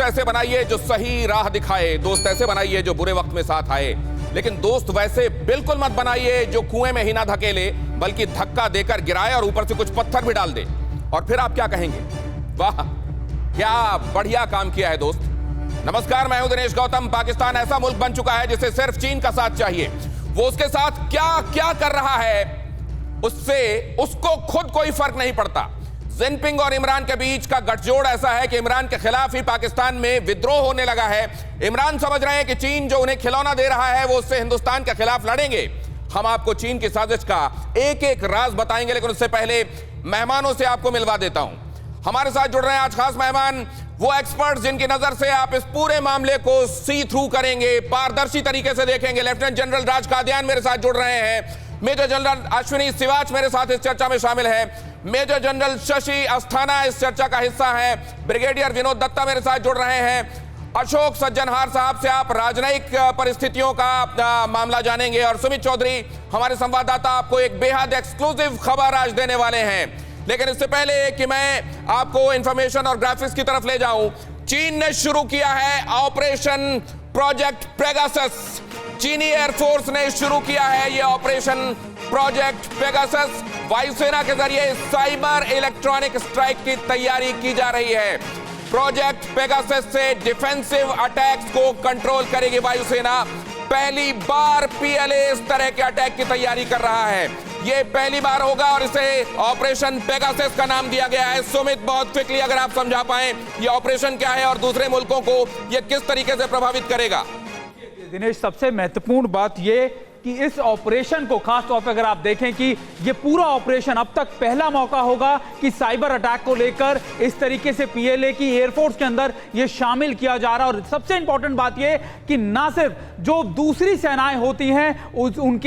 दोस्त ऐसे बनाइए जो सही राह दिखाए, दोस्त ऐसे बनाइए जो बुरे वक्त में साथ आए, लेकिन दोस्त वैसे बिल्कुल मत बनाइए जो कुएं में ही ना धकेले बल्कि धक्का देकर गिराए और ऊपर से कुछ पत्थर भी डाल दे। और फिर आप क्या कहेंगे, वाह क्या बढ़िया काम किया है दोस्त। नमस्कार, मैं हूं दिनेश गौतम। पाकिस्तान ऐसा मुल्क बन चुका है जिसे सिर्फ चीन का साथ चाहिए। वो उसके साथ क्या क्या कर रहा है उससे उसको खुद कोई फर्क नहीं पड़ता। जिनपिंग और इमरान के बीच का गठजोड़ ऐसा है कि इमरान के खिलाफ ही पाकिस्तान में विद्रोह होने लगा है। इमरान समझ रहे हैं कि चीन जो उन्हें खिलौना दे रहा है वो उससे हिंदुस्तान के खिलाफ लड़ेंगे। हम आपको चीन की साजिश का एक एक राज बताएंगे, लेकिन उससे पहले मेहमानों से आपको मिलवा देता हूं। हमारे साथ जुड़ रहे हैं आज खास मेहमान, वो एक्सपर्ट्स जिनकी नजर से आप इस पूरे मामले को सी थ्रू करेंगे, पारदर्शी तरीके से देखेंगे। लेफ्टिनेंट जनरल राज कादियान मेरे साथ जुड़ रहे हैं, मेजर जनरल अश्विनी सिवाच मेरे साथ इस चर्चा में शामिल है, मेजर जनरल शशि अस्थाना इस चर्चा का हिस्सा है, ब्रिगेडियर विनोद दत्ता मेरे साथ जुड़ रहे हैं, अशोक सज्जनहार साहब से आप राजनयिक परिस्थितियों का मामला जानेंगे, और सुमित चौधरी हमारे संवाददाता आपको एक बेहद एक्सक्लूसिव खबर आज देने वाले हैं। लेकिन इससे पहले कि मैं आपको इंफॉर्मेशन और ग्राफिक्स की तरफ ले जाऊं, चीन ने शुरू किया है ऑपरेशन प्रोजेक्ट पेगासस। चीनी एयरफोर्स ने शुरू किया है यह ऑपरेशन प्रोजेक्ट पेगासस। वायुसेना के जरिए साइबर इलेक्ट्रॉनिक स्ट्राइक की तैयारी की जा रही है। प्रोजेक्ट पेगासस से डिफेंसिव अटैक्स को कंट्रोल करेगी वायुसेना। पहली बार पीएलए इस तरह के अटैक की तैयारी कर रहा है। यह पहली बार होगा और इसे ऑपरेशन पेगासस का नाम दिया गया है। सुमित, बहुत क्विकली अगर आप समझा पाएं यह ऑपरेशन क्या है और दूसरे मुल्कों को यह किस तरीके से प्रभावित करेगा। दिनेश, सबसे महत्वपूर्ण बात यह कि इस ऑपरेशन को खास तौर पर अगर आप देखें कि ये पूरा ऑपरेशन अब तक पहला मौका होगा कि साइबर अटैक को लेकर इस तरीके से पीएलए की एयरफोर्स के अंदर ये शामिल किया जा रहा है। और सबसे इंपॉर्टेंट बात ये कि ना सिर्फ जो दूसरी सेनाएं होती हैं उन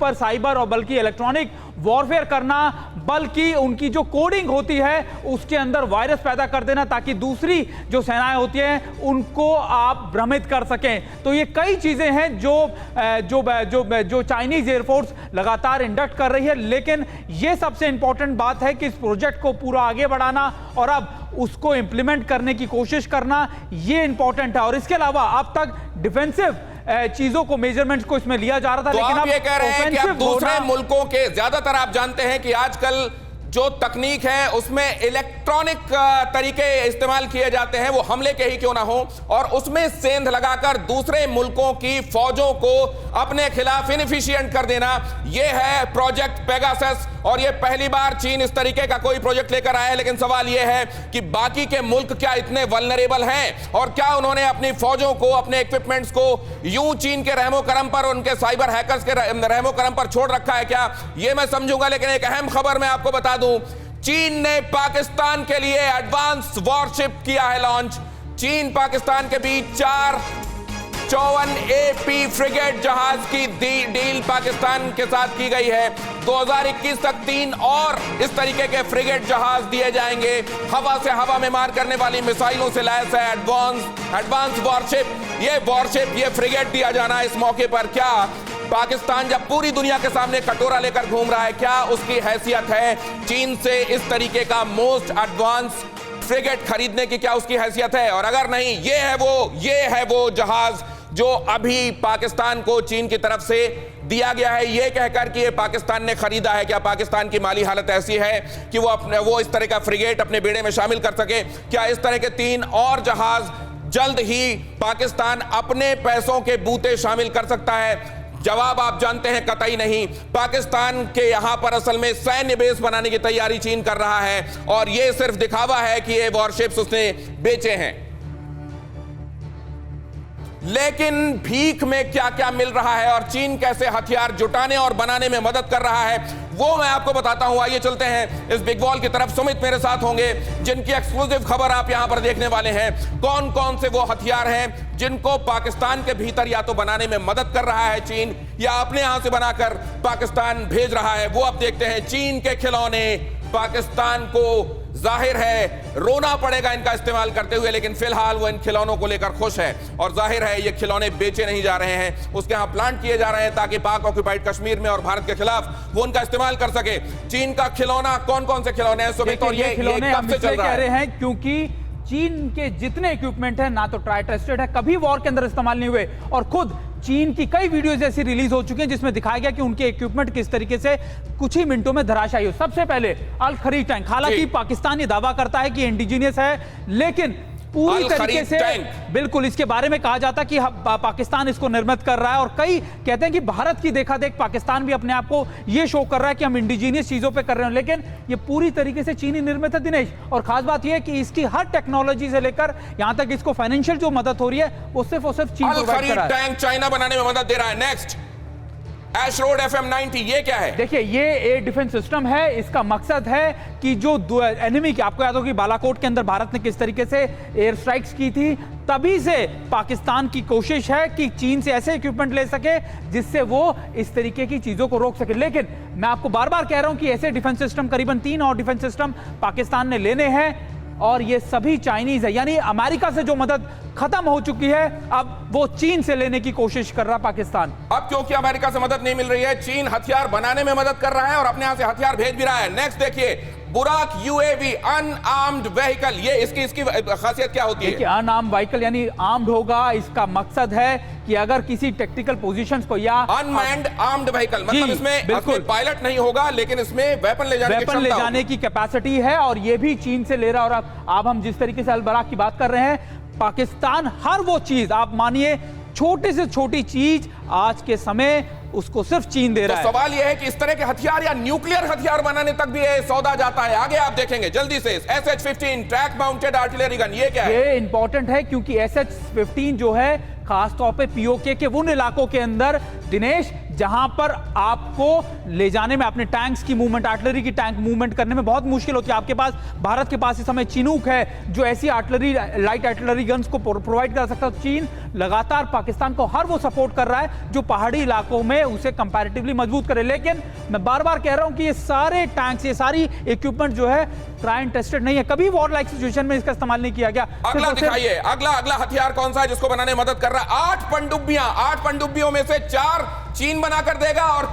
पर साइबर और बल्कि इलेक्ट्रॉनिक वॉरफेयर करना, बल्कि उनकी जो कोडिंग होती है उसके अंदर वायरस पैदा कर देना ताकि दूसरी जो सेनाएं होती हैं उनको आप भ्रमित कर सकें। तो ये कई चीजें हैं जो चाइनीज एयरफोर्स लगातार इंडक्ट कर रही है। लेकिन ये सबसे इंपॉर्टेंट बात है कि इस प्रोजेक्ट को पूरा आगे बढ़ाना और अब उसको इंप्लीमेंट करने की कोशिश करना, ये इंपॉर्टेंट है। और इसके अलावा अब तक डिफेंसिव चीजों को, मेजरमेंट्स को इसमें लिया जा रहा था, तो लेकिन आप ये कह रहे हैं कि अब दूसरे मुल्कों के, ज्यादातर आप जानते हैं कि आजकल जो तकनीक है उसमें इलेक्ट्रॉनिक तरीके इस्तेमाल किए जाते हैं, वो हमले के ही क्यों ना हो, और उसमें सेंध लगाकर दूसरे मुल्कों की फौजों को अपने खिलाफ इनएफिशिएंट कर देना, यह है प्रोजेक्ट पेगासस। और यह पहली बार चीन इस तरीके का कोई प्रोजेक्ट लेकर आया है। लेकिन सवाल यह है कि बाकी के मुल्क क्या इतने वल्नरेबल हैं, और क्या उन्होंने अपनी फौजों को, अपने इक्विपमेंट्स को यूं चीन के रहमो करम पर, उनके साइबर हैकर्स के रहमो करम पर छोड़ रखा है क्या, यह मैं समझूंगा। लेकिन एक अहम खबर मैं आपको बता दूं, चीन ने पाकिस्तान के लिए एडवांस वॉरशिप किया है लॉन्च। चीन पाकिस्तान के बीच 4 54 AP फ्रिगेट जहाज की डील पाकिस्तान के साथ की गई है। 2021 तक 3 और इस तरीके के फ्रिगेट जहाज दिए जाएंगे। हवा से हवा में मार करने वाली मिसाइलों से लैस है एडवांस वॉरशिप। ये फ्रिगेट दिया जाना इस मौके पर, क्या पाकिस्तान जब पूरी दुनिया के सामने कटोरा लेकर घूम रहा है, क्या उसकी हैसियत है चीन से इस तरीके का मोस्ट एडवांस फ्रिगेट खरीदने की, क्या उसकी हैसियत है? और अगर नहीं, ये है वो जहाज जो अभी पाकिस्तान को चीन की तरफ से दिया गया है, यह कहकर कि ये पाकिस्तान ने खरीदा है। क्या पाकिस्तान की माली हालत ऐसी है कि वो इस तरह का फ्रिगेट अपने बेड़े में शामिल कर सके? क्या इस तरह के 3 और जहाज जल्द ही पाकिस्तान अपने पैसों के बूते शामिल कर सकता है? जवाब आप जानते हैं, कतई नहीं। पाकिस्तान के यहां पर असल में सैन्य बेस बनाने की तैयारी चीन कर रहा है, और यह सिर्फ दिखावा है कि ये वॉरशिप्स उसने बेचे हैं। लेकिन भीख में क्या क्या मिल रहा है और चीन कैसे हथियार जुटाने और बनाने में मदद कर रहा है, वो मैं आपको बताता हूं। आइए चलते हैं इस बिग वॉल की तरफ। सुमित मेरे साथ होंगे, जिनकी एक्सक्लूसिव खबर आप यहां पर देखने वाले हैं। कौन कौन से वो हथियार हैं जिनको पाकिस्तान के भीतर या तो बनाने में मदद कर रहा है चीन, या अपने यहां से बनाकर पाकिस्तान भेज रहा है, वो अब देखते हैं। चीन के खिलौने पाकिस्तान को जाहिर है रोना पड़ेगा इनका इस्तेमाल करते हुए, लेकिन फिलहाल वो इन खिलौनों को लेकर खुश है। और जाहिर है ये खिलौने बेचे नहीं जा रहे हैं, उसके यहां प्लांट किए जा रहे हैं ताकि पाक ऑक्युपाइड कश्मीर में और भारत के खिलाफ वो उनका इस्तेमाल कर सके। चीन का खिलौना, कौन कौन से खिलौने हैं सुमित, और ये खिलौने कब से चल रहा है? कह रहे हैं क्योंकि चीन के जितने इक्विपमेंट हैं ना तो ट्राई टेस्टेड है, कभी वॉर के अंदर इस्तेमाल नहीं हुए, और खुद चीन की कई वीडियोज ऐसी रिलीज हो चुकी हैं जिसमें दिखाया गया कि उनके इक्विपमेंट किस तरीके से कुछ ही मिनटों में धराशायी हो। सबसे पहले अल खरीद टैंक, हालांकि पाकिस्तान ये दावा करता है कि इंडिजीनियस है, लेकिन पूरी तरीके से बिल्कुल इसके बारे में कहा जाता कि पाकिस्तान इसको निर्मित कर रहा है, और कई कहते हैं कि भारत की देखा देख पाकिस्तान भी अपने आप को ये शो कर रहा है कि हम इंडिजीनियस चीजों पे कर रहे हैं, लेकिन ये पूरी तरीके से चीनी निर्मित है दिनेश। और खास बात यह है कि इसकी हर टेक्नोलॉजी से लेकर यहां तक इसको फाइनेंशियल जो मदद हो रही है वो सिर्फ और सिर्फ चीन प्रोवाइड कर रहा है। टैंक चाइना बनाने में मदद दे रहा है। नेक्स्ट एश रोड FM-90, ये क्या है? देखिए, ये एयर डिफेंस सिस्टम है। इसका मकसद है कि जो एनिमी की, आपको याद हो कि बालाकोट के अंदर भारत ने किस तरीके से एयर स्ट्राइक्स की थी, तभी से पाकिस्तान की कोशिश है कि चीन से ऐसे इक्विपमेंट ले सके जिससे वो इस तरीके की चीजों को रोक सके। लेकिन मैं आपको बार बार कह रहा हूं कि ऐसे डिफेंस सिस्टम, करीबन 3 और डिफेंस सिस्टम पाकिस्तान ने लेने हैं, और ये सभी चाइनीज है, यानी अमेरिका से जो मदद खत्म हो चुकी है, अब वो चीन से लेने की कोशिश कर रहा पाकिस्तान। अब क्योंकि अमेरिका से मदद नहीं मिल रही है, चीन हथियार बनाने में मदद कर रहा है और अपने यहां से हथियार भेज भी रहा है। नेक्स्ट देखिए, बुराक UAV अनआर्म्ड व्हीकल, ये इसकी खासियत क्या होती है? अनआर्म्ड व्हीकल यानी आर्म्ड होगा। इसका मकसद है कि अगर किसी टेक्टिकल पोजीशंस को या अनमैन्ड आर्म्ड व्हीकल, मतलब इसमें पायलट नहीं होगा, लेकिन इसमें वेपन ले जाने की कैपेसिटी है, और ये भी चीन से ले रहा है। और अब हम जिस तरीके से अल बराक की बात कर रहे हैं, पाकिस्तान हर वो चीज, आप मानिए छोटी से छोटी चीज आज के समय उसको सिर्फ चीन दे रहा है। सवाल यह है कि इस तरह के हथियार या न्यूक्लियर हथियार बनाने तक भी ये सौदा जाता है। आगे आप देखेंगे जल्दी से, SH-15 track mounted artillery gun, ये क्या है? ये इंपॉर्टेंट है क्योंकि SH-15 जो है खासतौर पे POK के उन इलाकों के अंदर दिनेश जहां पर आपको ले जाने में, अपने टैंक्स की मूवमेंट, आर्टिलरी की टैंक मूवमेंट करने में बहुत मुश्किल होती है। आपके पास, भारत के पास इस समय चिनूक है जो ऐसी आर्टिलरी, लाइट आर्टिलरी गन्स को प्रोवाइड कर सकता है। चीन लगातार पाकिस्तान को हर वो सपोर्ट कर रहा है जो पहाड़ी इलाकों में उसे कंपैरेटिवली मजबूत करे। लेकिन मैं बार बार कह रहा हूं कि ये सारे टैंक्स, ये सारी इक्विपमेंट जो है ट्राई एंड टेस्टेड नहीं है, कभी वॉर लाइक सिचुएशन में इसका इस्तेमाल नहीं किया गया। अगला दिखाइए, अगला हथियार कौन सा है जिसको बनाने में मदद कर रहा है? 8 पनडुब्बियों में से 4 चीन बनाकर देगा और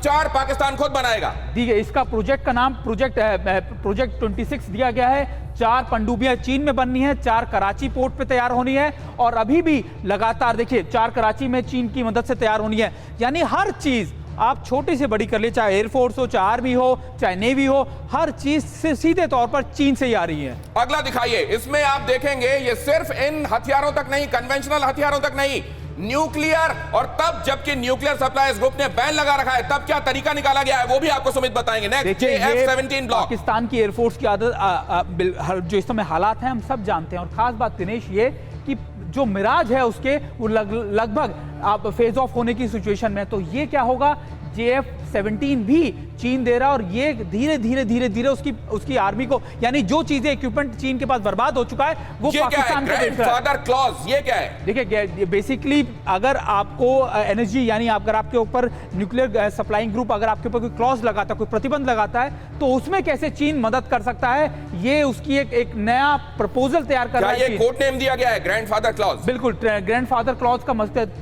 4 पाकिस्तान खुद बनाएगा। देखिए, इसका प्रोजेक्ट का नाम प्रोजेक्ट 26 दिया गया है। 4 पनडुब्बियां चीन में बननी है, 4 कराची पोर्ट पे तैयार होनी है, और अभी भी लगातार देखिए 4 कराची में चीन की मदद से तैयार होनी है। यानी हर चीज आप छोटी से बड़ी कर ले, चाहे एयरफोर्स हो, चाहे आर्मी हो, चाहे नेवी हो, हर चीज से सीधे तौर पर चीन से ही आ रही है। अगला दिखाइए, इसमें आप देखेंगे ये सिर्फ इन हथियारों तक नहीं, कन्वेंशनल हथियारों तक नहीं, न्यूक्लियर, और तब जबकि न्यूक्लियर सप्लायर्स ग्रुप ने बैन लगा रखा है, तब क्या तरीका निकाला गया है वो भी आपको सुमित बताएंगे। नेक्स्ट F-17 ब्लॉक, पाकिस्तान की एयरफोर्स की आदत, जो इस समय हालात हैं हम सब जानते हैं। और खास बात दिनेश ये कि जो मिराज है उसके वो लगभग आप फेज ऑफ होने की सिचुएशन में, तो ये क्या होगा, JF-17 भी चीन दे रहा है, और ये धीरे धीरे उसकी आर्मी को, यानी जो चीजें इक्विपमेंट चीन के पास बर्बाद हो चुका है वो पाकिस्तान को देख रहा है। ग्रैंडफादर क्लॉज, ये क्या है? देखिए, बेसिकली अगर आपको एनर्जी, यानी अगर आपके ऊपर न्यूक्लियर सप्लाइंग ग्रुप अगर आपके ऊपर कोई क्लॉज लगाता है, कोई प्रतिबंध लगाता है, तो उसमें कैसे चीन मदद कर सकता है, ये उसकी एक नया प्रपोजल तैयार कर रहा है। ये कोड नेम दिया गया है ग्रैंडफादर क्लॉज? बिल्कुल, ग्रैंडफादर क्लॉज का मकसद।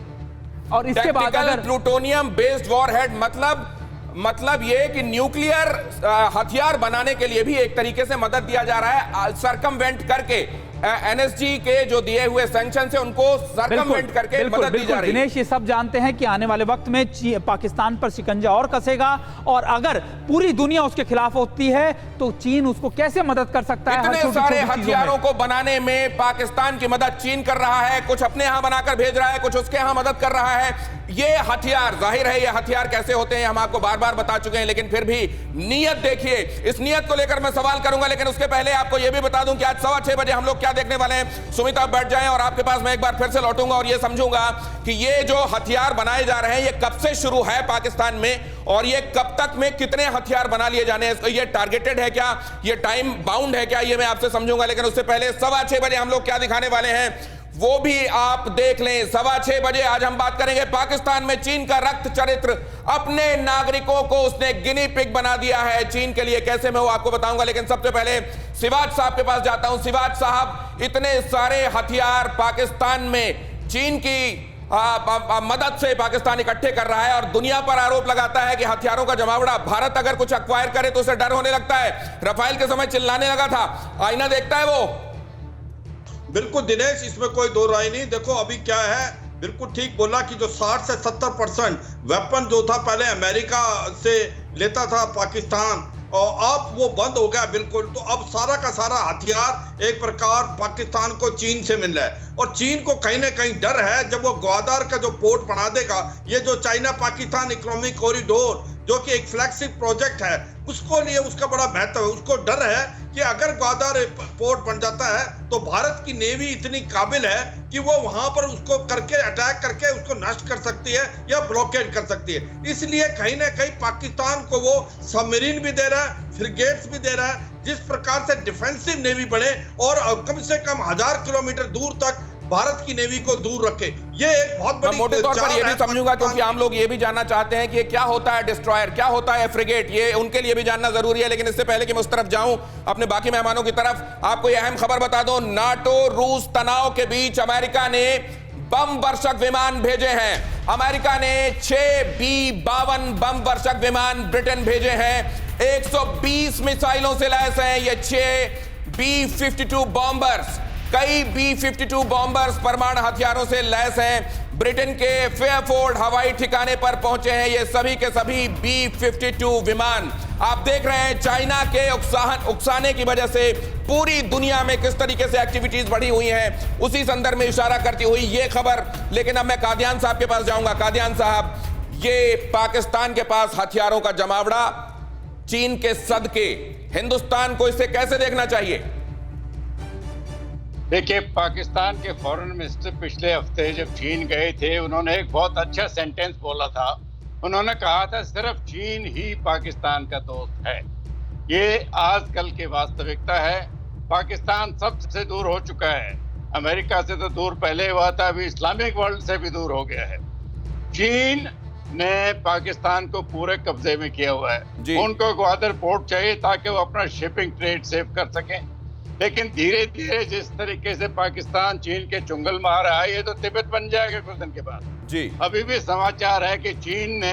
और इसके बाद अगर प्लूटोनियम बेस्ड वॉरहेड, मतलब ये कि न्यूक्लियर हथियार बनाने के लिए भी एक तरीके से मदद दिया जा रहा है, सरकमवेंट करके NSG के जो दिए हुए सैंक्शन से उनको सरकमवेंट करके मदद दी जा रही है। दिनेश, ये सब जानते हैं कि आने वाले वक्त में पाकिस्तान पर शिकंजा और कसेगा, और अगर पूरी दुनिया उसके खिलाफ होती है तो चीन उसको कैसे मदद कर सकता है। इतने सारे हथियारों को बनाने में पाकिस्तान की मदद चीन कर रहा है, कुछ अपने यहां बनाकर भेज रहा है, कुछ उसके यहां मदद कर रहा है। ये हथियार, जाहिर है ये हथियार कैसे होते हैं हम आपको बार बार बता चुके हैं, लेकिन फिर भी नीयत देखिए, इस नीयत को लेकर मैं सवाल करूंगा, लेकिन उसके पहले आपको यह भी बता दूं कि आज 6:15 बजे हम लोग क्या देखने वाले हैं। सुमित, आप बैठ जाएं और आपके पास मैं एक बार फिर से लौटूंगा और यह समझूंगा कि ये जो हथियार बनाए जा रहे हैं ये कब से शुरू है पाकिस्तान में, और ये कब तक में कितने हथियार बना लिए जाने हैं, ये टारगेटेड है क्या, ये टाइम बाउंड है क्या, ये मैं आपसे समझूंगा। लेकिन उससे पहले 6:15 बजे हम लोग क्या दिखाने वाले हैं वो भी आप देख लें। 6:15 बजे आज हम बात करेंगे पाकिस्तान में चीन का रक्त चरित्र, अपने नागरिकों को उसने गिनी पिग बना दिया है चीन के लिए, कैसे मैं वो आपको बताऊंगा। लेकिन सबसे पहले सिवाज साहब के पास जाता हूं। सिवाज साहब, इतने सारे हथियार पाकिस्तान में चीन की मदद से पाकिस्तान इकट्ठे कर रहा है, और दुनिया पर आरोप लगाता है कि हथियारों का जमावड़ा, भारत अगर कुछ एक्वायर करे तो उसे डर होने लगता है। रफाल के समय चिल्लाने लगा था, आईना देखता है वो, बिल्कुल दिनेश, इसमें कोई दो राय नहीं। देखो अभी क्या है, बिल्कुल ठीक बोला कि जो 60 से 70% वेपन जो था पहले अमेरिका से लेता था पाकिस्तान, और अब वो बंद हो गया बिल्कुल। तो अब सारा का सारा हथियार एक प्रकार पाकिस्तान को चीन से मिल रहा है, और चीन को कहीं ना कहीं डर है जब वो ग्वादर का जो पोर्ट बना देगा, ये जो चाइना पाकिस्तान इकोनॉमिक कॉरिडोर जो कि एक फ्लैगशिप प्रोजेक्ट है, उसको लिए उसका बड़ा महत्व है। उसको डर है कि अगर ग्वादर पोर्ट बन जाता है तो भारत की नेवी इतनी काबिल है कि वो वहां पर उसको करके अटैक करके उसको नष्ट कर सकती है या ब्लॉकेड कर सकती है। इसलिए कहीं ना कहीं पाकिस्तान को वो सबमरीन भी दे रहा है, फ्रिगेट्स भी दे रहा है, जिस प्रकार से डिफेंसिव नेवी बने और कम से कम 1000 किलोमीटर दूर तक भारत की नेवी को दूर रखे। ये एक बहुत बड़ी मोटे तौर पर ये भी समझूंगा, क्योंकि आम लोग ये भी जानना चाहते हैं कि ये क्या होता है डिस्ट्रॉयर, क्या होता है फ्रिगेट, ये उनके लिए भी जानना जरूरी है। लेकिन इससे पहले कि मैं उस तरफ जाऊं अपने बाकी मेहमानों की तरफ, आपको यह अहम खबर बता दो, नाटो रूस तनाव के बीच अमेरिका ने बम वर्षक विमान भेजे हैं। अमेरिका ने 6 B-52 बम वर्षक विमान ब्रिटेन भेजे हैं। 120 मिसाइलों से लैस हैं ये 6 B-52 बॉम्बर्स। कई B-52 बॉम्बर्स परमाणु हथियारों से लैस हैं। ब्रिटेन के फेयरफोर्ड हवाई ठिकाने पर पहुंचे हैं ये सभी के सभी B-52 विमान। आप देख रहे हैं चाइना के उकसाने की वजह से पूरी दुनिया में किस तरीके से एक्टिविटीज बढ़ी हुई हैं, उसी संदर्भ में इशारा करती हुई ये खबर। लेकिन अब मैं कादियान साहब के पास जाऊंगा। कादियान साहब, ये पाकिस्तान के पास हथियारों का जमावड़ा, चीन के सदके, हिंदुस्तान को इसे कैसे देखना चाहिए? देखिए, पाकिस्तान के फॉरेन मिनिस्टर पिछले हफ्ते जब चीन गए थे, उन्होंने एक बहुत अच्छा सेंटेंस बोला था। उन्होंने कहा था सिर्फ चीन ही पाकिस्तान का दोस्त है। ये आजकल की वास्तविकता है। पाकिस्तान सबसे दूर हो चुका है। अमेरिका से तो दूर पहले हुआ था, अभी इस्लामिक वर्ल्ड से भी दूर हो गया है। चीन ने पाकिस्तान को पूरे कब्जे में किया हुआ है। उनको ग्वादर पोर्ट चाहिए ताकि वो अपना शिपिंग ट्रेड सेव कर सकें। लेकिन धीरे धीरे जिस तरीके से पाकिस्तान चीन के चुंगल में आ रहा है, ये तो तिब्बत बन जाएगा कुछ दिन के बाद। जी, अभी भी समाचार है कि चीन ने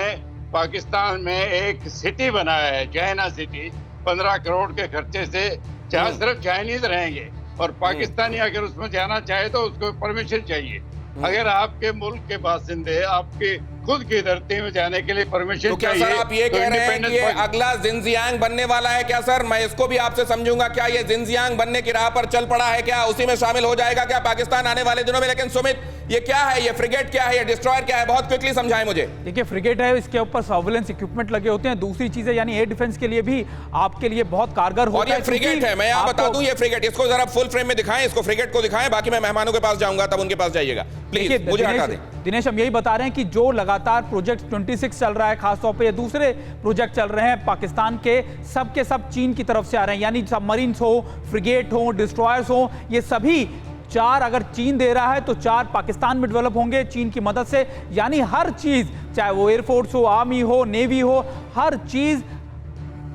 पाकिस्तान में एक सिटी बनाया है, चाइना सिटी, 15 करोड़ के खर्चे से, जहाँ सिर्फ चाइनीज रहेंगे और पाकिस्तानी अगर उसमें जाना चाहे तो उसको परमिशन चाहिए। अगर आपके मुल्क के बासिंदे आपकी खुद की धरती में जाने के लिए परमिशन चाहिए, सर आप ये कह रहे हैं कि ये अगला जिनजियांग बनने वाला है क्या? सर मैं इसको भी आपसे समझूंगा, क्या ये जिनजियांग बनने की राह पर चल पड़ा है क्या? उसी में शामिल हो जाएगा क्या पाकिस्तान आने वाले दिनों में? लेकिन सुमित, ये क्या है, ये फ्रिगेट क्या है, ये डिस्ट्रॉयर क्या है? बहुत क्विकली समझाएं मुझे। देखिए, फ्रिगेट है, इसके ऊपर सर्विलेंस इक्विपमेंट लगे होते हैं। दूसरी चीज है यानी एयर डिफेंस के लिए भी आपके लिए बहुत कारगर होता है। और ये फ्रिगेट है, मैं यहाँ बता दूं, ये फ्रिगेट, इसको जरा फुल फ्रेम में दिखाएं, इसको फ्रिगेट को दिखाएं, बाकी मैं मेहमानों के पास जाऊंगा, तब उनके पास जाइएगा प्लीज, मुझे हटा दें। दिनेश, हम यही बता रहे हैं कि जो लगातार प्रोजेक्ट 26 चल रहा है, खासतौर पे ये दूसरे प्रोजेक्ट चल रहे हैं पाकिस्तान के सब चीन की तरफ से आ रहे हैं। यानी सबमरीन्स हो, फ्रिगेट हो, डिस्ट्रॉयर्स हो, ये सभी 4 अगर चीन दे रहा है तो 4 पाकिस्तान में डेवलप होंगे चीन की मदद से। यानी हर चीज, चाहे वो एयरफोर्स हो, आर्मी हो, नेवी हो, हर चीज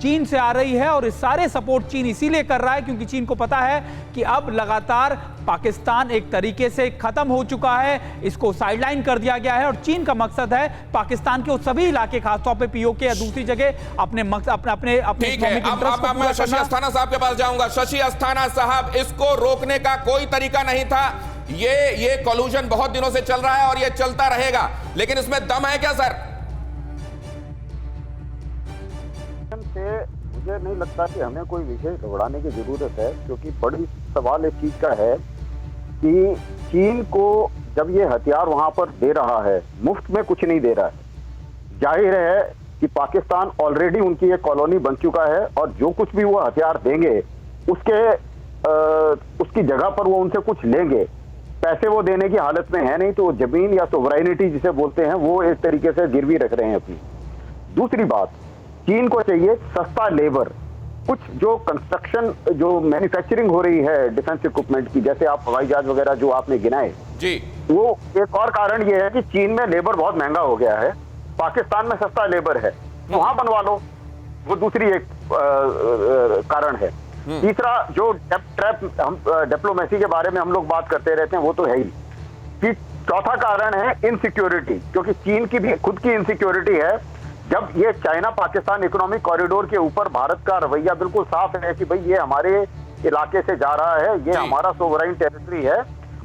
चीन से आ रही है। और इस सारे सपोर्ट चीन इसीलिए कर रहा है क्योंकि चीन को पता है कि अब लगातार पाकिस्तान एक तरीके से खत्म हो चुका है, इसको साइडलाइन कर दिया गया है। और चीन का मकसद है पाकिस्तान के वो सभी इलाके, खासतौर पे पीओके या दूसरी जगह अपने ठीक है। अब मैं शशि अस्थाना साहब के पास जाऊंगा। शशि अस्थाना साहब, इसको रोकने का कोई तरीका नहीं था। ये कोलूजन बहुत दिनों से चल रहा है और ये चलता रहेगा, लेकिन इसमें दम है क्या सर? से मुझे नहीं लगता कि हमें कोई विशेष घबराने की जरूरत है, क्योंकि बड़ी सवाल इस चीज का है कि चीन को जब ये हथियार वहां पर दे रहा है, मुफ्त में कुछ नहीं दे रहा है। जाहिर है कि पाकिस्तान ऑलरेडी उनकी एक कॉलोनी बन चुका है और जो कुछ भी वो हथियार देंगे उसकी जगह पर वो उनसे कुछ लेंगे। पैसे वो देने की हालत में है नहीं, तो जमीन या सोवरेनिटी जिसे बोलते हैं वो एक तरीके से गिरवी रख रहे हैं अपनी। दूसरी बात, चीन को चाहिए सस्ता लेबर। कुछ जो कंस्ट्रक्शन, जो मैन्युफैक्चरिंग हो रही है डिफेंस इक्विपमेंट की, जैसे आप हवाई जहाज वगैरह जो आपने गिनाए जी, वो एक और कारण ये है कि चीन में लेबर बहुत महंगा हो गया है, पाकिस्तान में सस्ता लेबर है, वहां बनवा लो, वो दूसरी एक कारण है। तीसरा, जो हम डिप्लोमेसी के बारे में हम लोग बात करते रहते हैं, वो तो है ही। कि चौथा कारण है इनसिक्योरिटी, क्योंकि चीन की भी खुद की इनसिक्योरिटी है। जब ये चाइना पाकिस्तान इकोनॉमिक कॉरिडोर के ऊपर भारत का रवैया बिल्कुल साफ है कि भाई ये हमारे इलाके से जा रहा है, ये हमारा सोवराइन टेरिटरी है।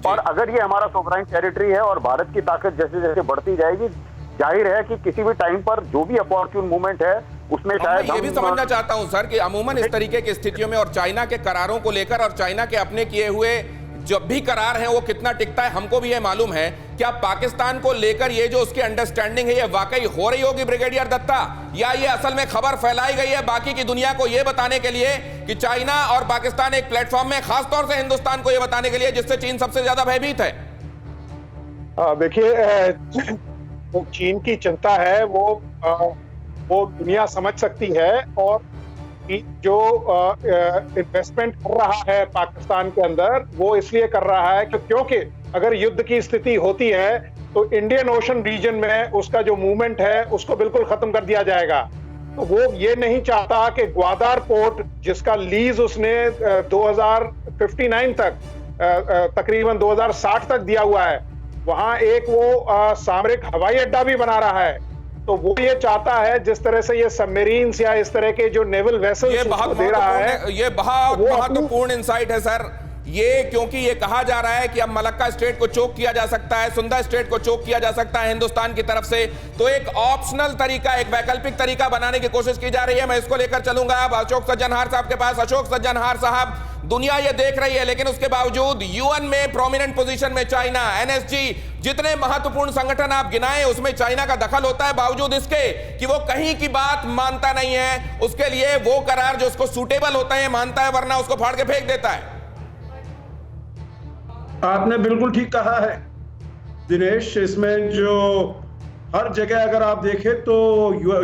और अगर ये हमारा सोवराइन टेरिटरी है और भारत की ताकत जैसे जैसे बढ़ती जाएगी, जाहिर है कि किसी भी टाइम पर जो भी अपॉर्चुन मूवमेंट है उसमें शायद ये भी समझना चाहता हूं सर कि अमूमन इस तरीके की स्थितियों में और चाइना के करारों को लेकर और चाइना के अपने किए हुए जब भी करार है वो कितना टिकता है, हमको भी ये मालूम है। क्या पाकिस्तान को लेकर ये जो उसकी अंडरस्टैंडिंग है ये वाकई हो रही होगी ब्रिगेडियर दत्ता, या ये असल में खबर फैलाई गई है बाकी की दुनिया को ये बताने के लिए कि चाइना और पाकिस्तान एक प्लेटफॉर्म में, खासतौर से हिंदुस्तान को ये बताने के लिए जिससे चीन सबसे ज्यादा भयभीत है? देखिए, वो चीन की चिंता है वो दुनिया समझ सकती है। और जो इन्वेस्टमेंट कर रहा है पाकिस्तान के अंदर वो इसलिए कर रहा है क्योंकि अगर युद्ध की स्थिति होती है तो इंडियन ओशन रीजन में उसका जो मूवमेंट है उसको बिल्कुल खत्म कर दिया जाएगा। तो वो ये नहीं चाहता कि ग्वादार पोर्ट, जिसका लीज उसने 2059 तक तकरीबन 2060 तक दिया हुआ है, वहां एक वो सामरिक हवाई अड्डा भी बना रहा है। तो वो ये चाहता है जिस तरह से ये सबमरीन्स या इस तरह के जो नेवल वेसल्स दे रहा है, ये बहुत महत्वपूर्ण इंसाइट है सर। ये क्योंकि ये कहा जा रहा है कि अब मलक्का स्टेट को चोक किया जा सकता है, सुंदर स्टेट को चोक किया जा सकता है हिंदुस्तान की तरफ से, तो एक ऑप्शनल तरीका, एक वैकल्पिक तरीका बनाने की कोशिश की जा रही है। मैं इसको लेकर चलूंगा अब अशोक सज्जनहार साहब के पास। अशोक सज्जनहार साहब, दुनिया ये देख रही है लेकिन उसके बावजूद यूएन में प्रोमिनेंट पोजीशन में चाइना, एनएसजी, जितने महत्वपूर्ण संगठन आप गिनाए उसमें चाइना का दखल होता है, बावजूद इसके कि वो कहीं की बात मानता नहीं है। उसके लिए वो करार जो उसको सूटेबल होता है मानता है, वरना उसको फाड़ के फेंक देता है। आपने बिल्कुल ठीक कहा है दिनेश। इसमें जो हर जगह अगर आप देखें तो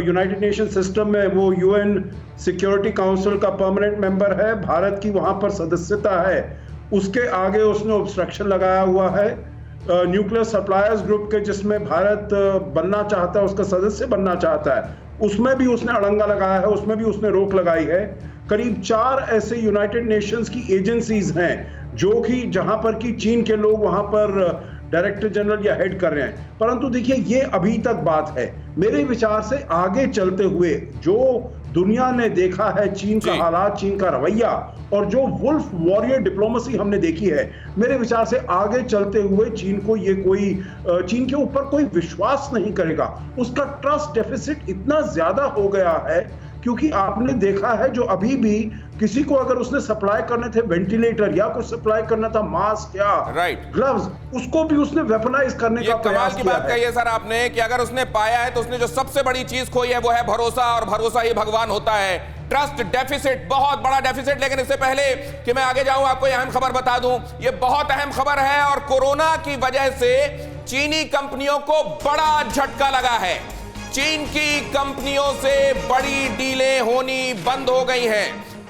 यूनाइटेड नेशन सिस्टम में वो यूएन सिक्योरिटी काउंसिल का परमानेंट मेंबर है, भारत की वहां पर सदस्यता है, उसके आगे उसने ऑब्स्ट्रक्शन लगाया हुआ है। न्यूक्लियर सप्लायर्स ग्रुप के जिसमें भारत बनना चाहता है, उसका सदस्य बनना चाहता है, उसमें भी उसने अड़ंगा लगाया है, उसमें भी उसने रोक लगाई है। करीब 4 ऐसे यूनाइटेड नेशंस की एजेंसीज हैं जो कि जहां पर कि चीन के लोग वहां पर डायरेक्टर जनरल या हेड कर रहे हैं। परंतु देखिए, ये अभी तक बात है। मेरे विचार से आगे चलते हुए जो दुनिया ने देखा है चीन का हालात, चीन का रवैया और जो वुल्फ वॉरियर डिप्लोमेसी हमने देखी है, मेरे विचार से आगे चलते हुए चीन को ये चीन के ऊपर कोई विश्वास नहीं करेगा। उसका ट्रस्ट डेफिसिट इतना ज्यादा हो गया है क्योंकि आपने देखा है जो अभी भी किसी को अगर उसने सप्लाई करने थे वेंटिलेटर या कुछ सप्लाई करना था मास्क या ग्लव्स, उसको भी उसने वेपनाइज करने का प्रयास किया है। बात कही है सर आपने कि अगर उसने पाया है तो उसने जो सबसे बड़ी चीज खोई है वो है भरोसा, और भरोसा ही भगवान होता है। ट्रस्ट डेफिसिट, बहुत बड़ा डेफिसिट। लेकिन इससे पहले कि मैं आगे जाऊं, आपको यह अहम खबर बता दूं, ये बहुत अहम खबर है और कोरोना की वजह से चीनी कंपनियों को बड़ा झटका लगा है। चीन की कंपनियों से बड़ी डीलें होनी बंद हो गई हैं।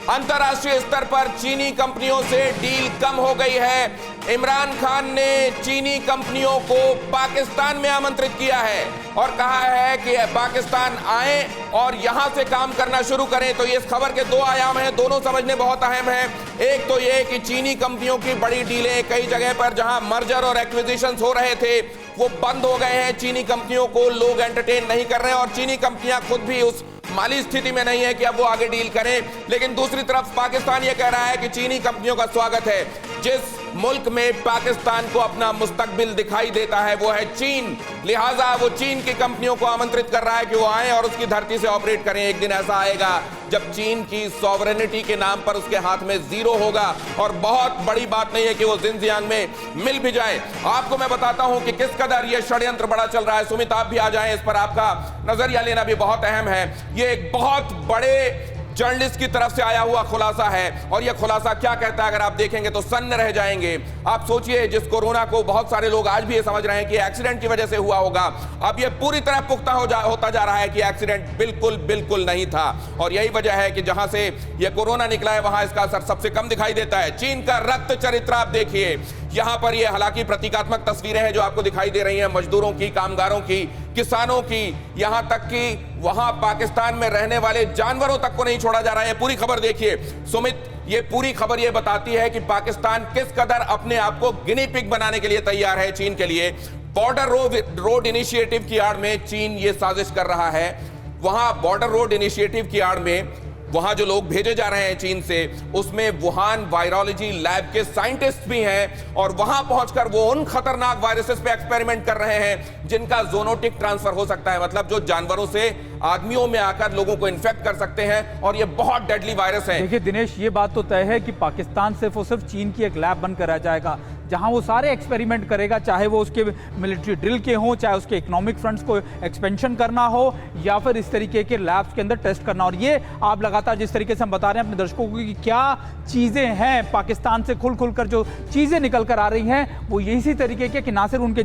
अंतर्राष्ट्रीय स्तर पर चीनी कंपनियों से डील कम हो गई है। इमरान खान ने चीनी कंपनियों को पाकिस्तान में आमंत्रित किया है और कहा है कि पाकिस्तान आए और यहां से काम करना शुरू करें। तो ये इस खबर के 2 आयाम हैं, दोनों समझने बहुत अहम है। एक तो ये कि चीनी कंपनियों की बड़ी डीलें कई जगह पर जहां मर्जर और एक्विजिशंस हो रहे थे वो बंद हो गए हैं। चीनी कंपनियों को लोग एंटरटेन नहीं कर रहे हैं और चीनी कंपनियां खुद भी उस माली स्थिति में नहीं है कि अब वो आगे डील करें। लेकिन दूसरी तरफ पाकिस्तान ये कह रहा है कि चीनी कंपनियों का स्वागत है। जिस मुल्क में पाकिस्तान को अपना मुस्तकबिल दिखाई देता है वो है चीन, लिहाजा वो चीन की कंपनियों को आमंत्रित कर रहा है कि वो आए और उसकी धरती से ऑपरेट करें। एक दिन ऐसा आएगा जब चीन की सॉवरेनिटी के नाम पर उसके हाथ में जीरो होगा, और बहुत बड़ी बात नहीं है कि वो जिनजियांग में मिल भी जाए। आपको मैं बताता हूं कि किस कदर ये षड्यंत्र बड़ा चल रहा है। सुमित, आप भी आ जाएं, इस पर आपका नजरिया लेना भी बहुत अहम है। ये एक बहुत बड़े जर्नलिस्ट की तरफ से आया हुआ खुलासा है और यह खुलासा क्या कहता है अगर आप देखेंगे तो सन्न रह जाएंगे। आप सोचिए, जिस कोरोना को बहुत सारे लोग आज भी ये समझ रहे हैं कि एक्सीडेंट की वजह से हुआ होगा, अब यह पूरी तरह पुख्ता होता जा रहा है कि एक्सीडेंट बिल्कुल नहीं था। और यही वजह है कि जहां से यह कोरोना निकला है वहां इसका असर सबसे कम दिखाई देता है। चीन का रक्त चरित्र आप देखिए, यहां पर यह हालांकि प्रतीकात्मक तस्वीरें हैं जो आपको दिखाई दे रही हैं, मजदूरों की, कामगारों की, किसानों की, यहां तक कि वहां पाकिस्तान में रहने वाले जानवरों तक को नहीं छोड़ा जा रहा है। पूरी खबर देखिए सुमित, ये पूरी खबर ये बताती है कि पाकिस्तान किस कदर अपने आप को गिनी पिग बनाने के लिए तैयार है चीन के लिए। बॉर्डर रोड इनिशिएटिव की आड़ में चीन ये साजिश कर रहा है। वहां बॉर्डर रोड इनिशिएटिव की आड़ में वहां जो लोग भेजे जा रहे हैं चीन से, उसमें वुहान वायरोलॉजी लैब के साइंटिस्ट भी हैं और वहां पहुंचकर वो उन खतरनाक वायरसेस पे एक्सपेरिमेंट कर रहे हैं जिनका ज़ूनोटिक ट्रांसफर हो सकता है, मतलब जो जानवरों से आदमियों में आकर लोगों को इन्फेक्ट कर सकते हैं और ये बहुत डेडली वायरस है। देखिए दिनेश, ये बात तो तय है कि पाकिस्तान सिर्फ और सिर्फ चीन की एक लैब बनकर रह जाएगा जहां वो सारे एक्सपेरिमेंट करेगा, चाहे वो उसके मिलिट्री ड्रिल के हों, चाहे उसके इकोनॉमिक फ्रंट्स को एक्सपेंशन करना हो या फिर इस तरीके के लैब्स के अंदर टेस्ट करना। और ये आप लगातार जिस तरीके से हम बता रहे हैं अपने दर्शकों को कि क्या चीज़ें हैं पाकिस्तान से खुल कर जो चीज़ें निकल कर आ रही हैं वो इसी तरीके के कि ना सिर्फ उनके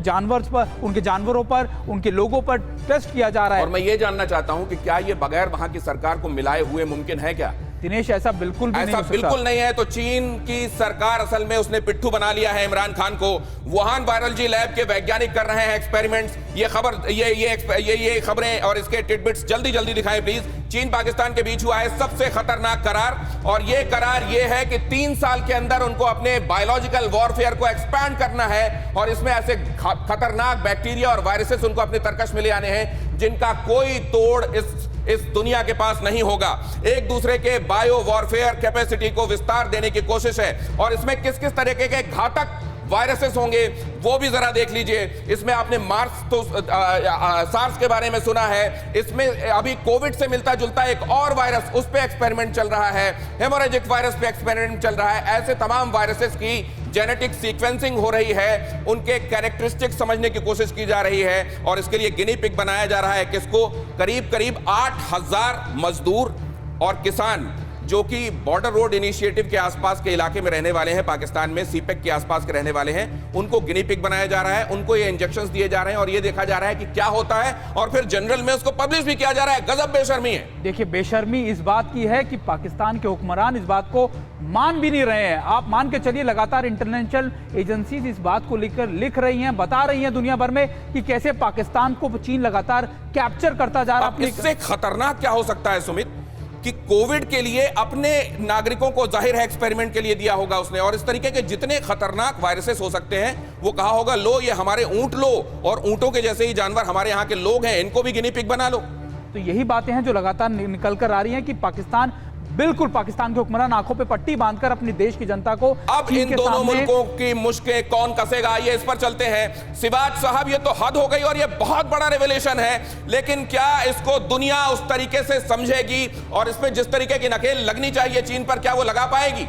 जानवरों पर उनके लोगों पर टेस्ट किया जा रहा है। और मैं ये जानना चाहता हूं कि क्या ये बगैर वहां की सरकार को मिलाए हुए मुमकिन है क्या? दिनेश, ऐसा बिल्कुल भी ऐसा बिल्कुल नहीं है। तो चीन की सरकार असल में उसने पिट्ठू बना लिया है इमरान खान को। वुहान वायरोलॉजी लैब के वैज्ञानिक कर रहे हैं एक्सपेरिमेंट्स। ये खबरें और इसके टिडबिट्स जल्दी दिखाएं प्लीज। चीन पाकिस्तान के बीच हुआ है सबसे खतरनाक करार, और ये करार ये है कि 3 साल के अंदर उनको अपने बायोलॉजिकल वॉरफेयर को एक्सपैंड करना है और इसमें ऐसे खतरनाक बैक्टीरिया और वायरसेस उनको अपने तरकश में ले आने हैं जिनका कोई तोड़ इस दुनिया के पास नहीं होगा। एक दूसरे के बायो वॉरफेयर कैपेसिटी को विस्तार देने की कोशिश है और इसमें किस किस तरीके के घातक वायरसेस होंगे वो भी जरा देख लीजिए। इसमें आपने सार्स के बारे में सुना है, इसमें अभी कोविड से मिलता जुलता एक और वायरस, उस पे एक्सपेरिमेंट चल रहा है, हेमोरेजिक वायरस पे एक्सपेरिमेंट चल रहा है। ऐसे तमाम वायरसेस की जेनेटिक सीक्वेंसिंग हो रही है, उनके कैरेक्टरिस्टिक समझने की कोशिश की जा रही है और इसके लिए गिनी पिग बनाया जा रहा है किसको? करीब 8000 मजदूर और किसान जो कि बॉर्डर रोड इनिशिएटिव के आसपास के इलाके में रहने वाले हैं, पाकिस्तान में सीपेक के आसपास के रहने वाले हैं, उनको गिनी पिग बनाया जा रहा है, उनको ये इंजेक्शंस दिए जा रहे हैं और ये देखा जा रहा है कि क्या होता है और फिर जनरल में उसको पब्लिश भी किया जा रहा है। गजब बेशर्मी है। देखिए, बेशर्मी इस बात की है कि पाकिस्तान के हुक्मरान इस बात को मान भी नहीं रहे हैं। आप मान के चलिए, लगातार इंटरनेशनल एजेंसीज इस बात को लेकर लिख रही हैं, बता रही हैं दुनिया भर में कि कैसे पाकिस्तान को चीन लगातार कैप्चर करता जा रहा है। इससे खतरनाक क्या हो सकता है सुमित कि कोविड के लिए अपने नागरिकों को जाहिर है एक्सपेरिमेंट के लिए दिया होगा उसने, और इस तरीके के जितने खतरनाक वायरसेस हो सकते हैं वो कहा होगा लो ये हमारे ऊंट लो, और ऊंटों के जैसे ही जानवर हमारे यहाँ के लोग हैं, इनको भी गिनी पिग बना लो। तो यही बातें हैं जो लगातार निकल कर आ रही हैं कि पाकिस्तान के हुक्मरान आंखों पे पट्टी बांधकर अपने देश की जनता को अब इन दोनों मुल्कों की मुश्किलें कौन कसेगा, ये इस पर चलते हैं। सिवाज साहब, ये तो हद हो गई और ये बहुत बड़ा रेवलेशन है, लेकिन क्या इसको दुनिया उस तरीके से समझेगी और इसमें जिस तरीके की नकेल लगनी चाहिए चीन पर, क्या वो लगा पाएगी?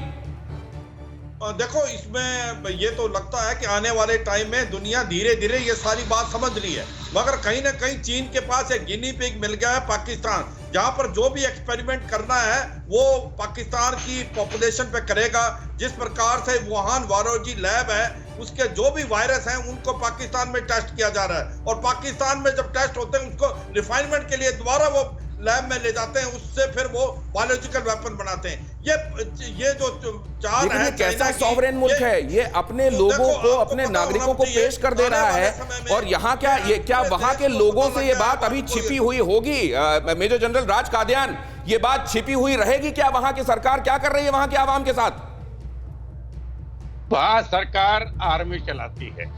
देखो, इसमें ये तो लगता है कि आने वाले टाइम में दुनिया धीरे धीरे ये सारी बात समझ रही है, मगर कहीं ना कहीं चीन के पास एक गिनी पिग मिल गया है पाकिस्तान, जहां पर जो भी एक्सपेरिमेंट करना है वो पाकिस्तान की पॉपुलेशन पे करेगा। जिस प्रकार से वुहान वायरोलॉजी लैब है उसके जो भी वायरस हैं उनको पाकिस्तान में टेस्ट किया जा रहा है, और पाकिस्तान में जब टेस्ट होते हैं उसको रिफाइनमेंट के लिए दोबारा वो लैब में ले जाते हैं, उससे फिर वो बायोलॉजिकल वेपन बनाते हैं। ये जो चाल है, कैसा सॉवरेन मुल्क है ये, अपने लोगों को, अपने नागरिकों को पेश कर दे रहा है, और यहाँ क्या वहां के लोगों से ये बात अभी छिपी हुई होगी? मेजर जनरल राज कादियान, ये बात छिपी हुई रहेगी क्या? वहां की सरकार क्या कर रही है वहां के आवाम के साथ? वहां सरकार आर्मी चलाती है,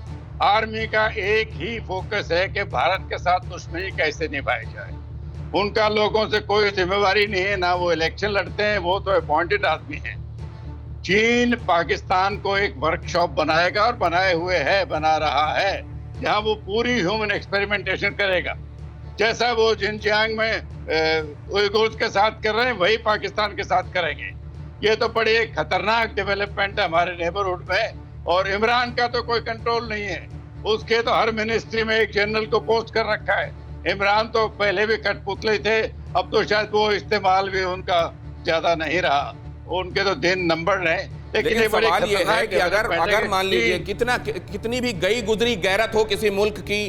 आर्मी का एक ही फोकस है कि भारत के साथ दुश्मनी कैसे निभाई जाए। उनका लोगों से कोई जिम्मेवारी नहीं है, ना वो इलेक्शन लड़ते हैं, वो तो अपॉइंटेड आदमी हैं। चीन पाकिस्तान को एक वर्कशॉप बनाएगा और बनाए हुए है, बना रहा है, जहां वो पूरी ह्यूमन एक्सपेरिमेंटेशन करेगा। जैसा वो जिनजियांग में उइगुर्स के साथ कर रहे हैं वही पाकिस्तान के साथ करेंगे। ये तो बड़ी एक खतरनाक डेवलपमेंट है हमारे नेबरहुड में, और इमरान का तो कोई कंट्रोल नहीं है। उसके तो हर मिनिस्ट्री में एक जनरल को पोस्ट कर रखा है। इमरान तो पहले भी कठपुतले थे, अब तो शायद वो इस्तेमाल भी उनका ज्यादा नहीं रहा, उनके तो दिन नंबर रहे। लेकिन सवाल ये है कि अगर मान लीजिए कितनी भी गई गुजरी गैरत हो किसी मुल्क की,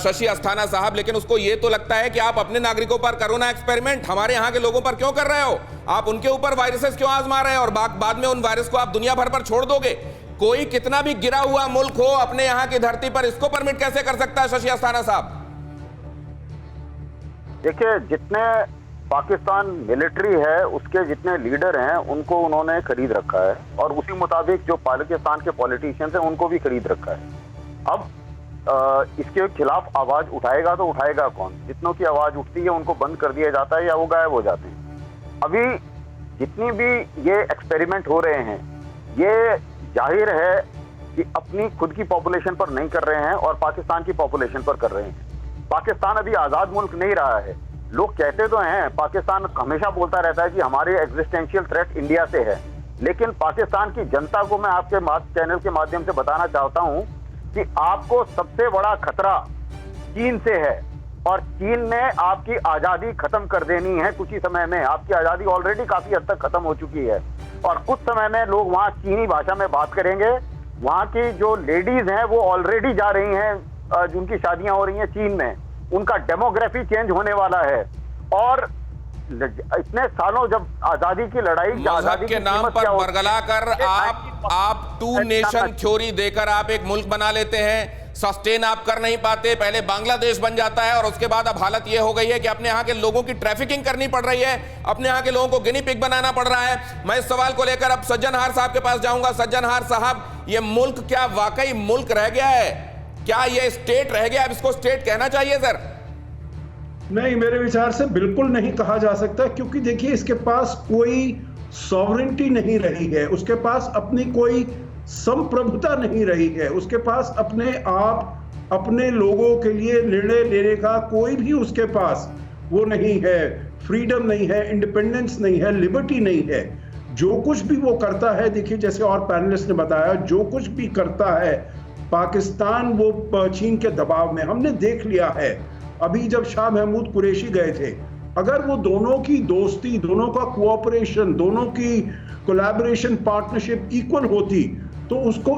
शशि अस्थाना साहब, लेकिन उसको ये तो लगता है कि आप अपने नागरिकों पर करो ना एक्सपेरिमेंट, हमारे यहाँ के लोगों पर क्यों कर रहे हो? आप उनके ऊपर वायरसेस क्यों आजमा रहे हैं और बाद में उन वायरस को आप दुनिया भर पर छोड़ दोगे? कोई कितना भी गिरा हुआ मुल्क हो अपने यहाँ की धरती पर, इसको परमिट कैसे कर सकता है शशि अस्थाना साहब? देखिए, जितने पाकिस्तान मिलिट्री है उसके जितने लीडर हैं उनको उन्होंने खरीद रखा है, और उसी मुताबिक जो पाकिस्तान के पॉलिटिशियंस हैं उनको भी खरीद रखा है। अब इसके खिलाफ आवाज उठाएगा तो उठाएगा कौन? जितनों की आवाज उठती है उनको बंद कर दिया जाता है या वो गायब हो जाते हैं। अभी जितनी भी ये एक्सपेरिमेंट हो रहे हैं, ये जाहिर है कि अपनी खुद की पॉपुलेशन पर नहीं कर रहे हैं और पाकिस्तान की पॉपुलेशन पर कर रहे हैं। पाकिस्तान अभी आजाद मुल्क नहीं रहा है। लोग कहते तो हैं, पाकिस्तान हमेशा बोलता रहता है कि हमारे एग्जिस्टेंशियल थ्रेट इंडिया से है, लेकिन पाकिस्तान की जनता को मैं आपके चैनल के माध्यम से बताना चाहता हूं कि आपको सबसे बड़ा खतरा चीन से है और चीन ने आपकी आजादी खत्म कर देनी है कुछ ही समय में। आपकी आजादी ऑलरेडी काफी हद तक खत्म हो चुकी है और कुछ समय में लोग वहां चीनी भाषा में बात करेंगे। वहां की जो लेडीज हैं वो ऑलरेडी जा रही हैं, जिनकी शादियां हो रही हैं चीन में, उनका डेमोग्राफी चेंज होने वाला है। और इतने सालों जब आजादी की लड़ाई, मजहब के नाम पर बरगला कर आप टू नेशन थ्योरी देकर आप एक मुल्क बना लेते हैं, सस्टेन आप कर नहीं पाते। पहले बांग्लादेश बन जाता है और उसके बाद अब हालत यह हो गई है कि अपने यहाँ के लोगों की ट्रैफिकिंग करनी पड़ रही है, अपने यहाँ के लोगों को गिनी पिग बनाना पड़ रहा है। मैं इस सवाल को लेकर अब सज्जनहार साहब के पास जाऊंगा। सज्जनहार साहब, ये मुल्क क्या वाकई मुल्क रह गया है? क्या ये स्टेट रह गया? अब इसको स्टेट कहना चाहिए सर? नहीं, मेरे विचार से बिल्कुल नहीं कहा जा सकता, क्योंकि देखिए इसके पास कोई सॉवरेंटी नहीं रही है, उसके पास अपनी कोई संप्रभुता नहीं रही है, उसके पास अपने आप अपने लोगों के लिए निर्णय लेने का कोई भी उसके पास वो नहीं है, फ्रीडम नहीं है, इंडिपेंडेंस नहीं है, लिबर्टी नहीं है। जो कुछ भी वो करता है, देखिए जैसे और पैनलिस्ट ने बताया, जो कुछ भी करता है पाकिस्तान वो चीन के दबाव में, हमने देख लिया है। अभी जब शाह महमूद कुरैशी गए थे, अगर वो दोनों की दोस्ती, दोनों का कोऑपरेशन, दोनों की कोलैबोरेशन, पार्टनरशिप इक्वल होती तो उसको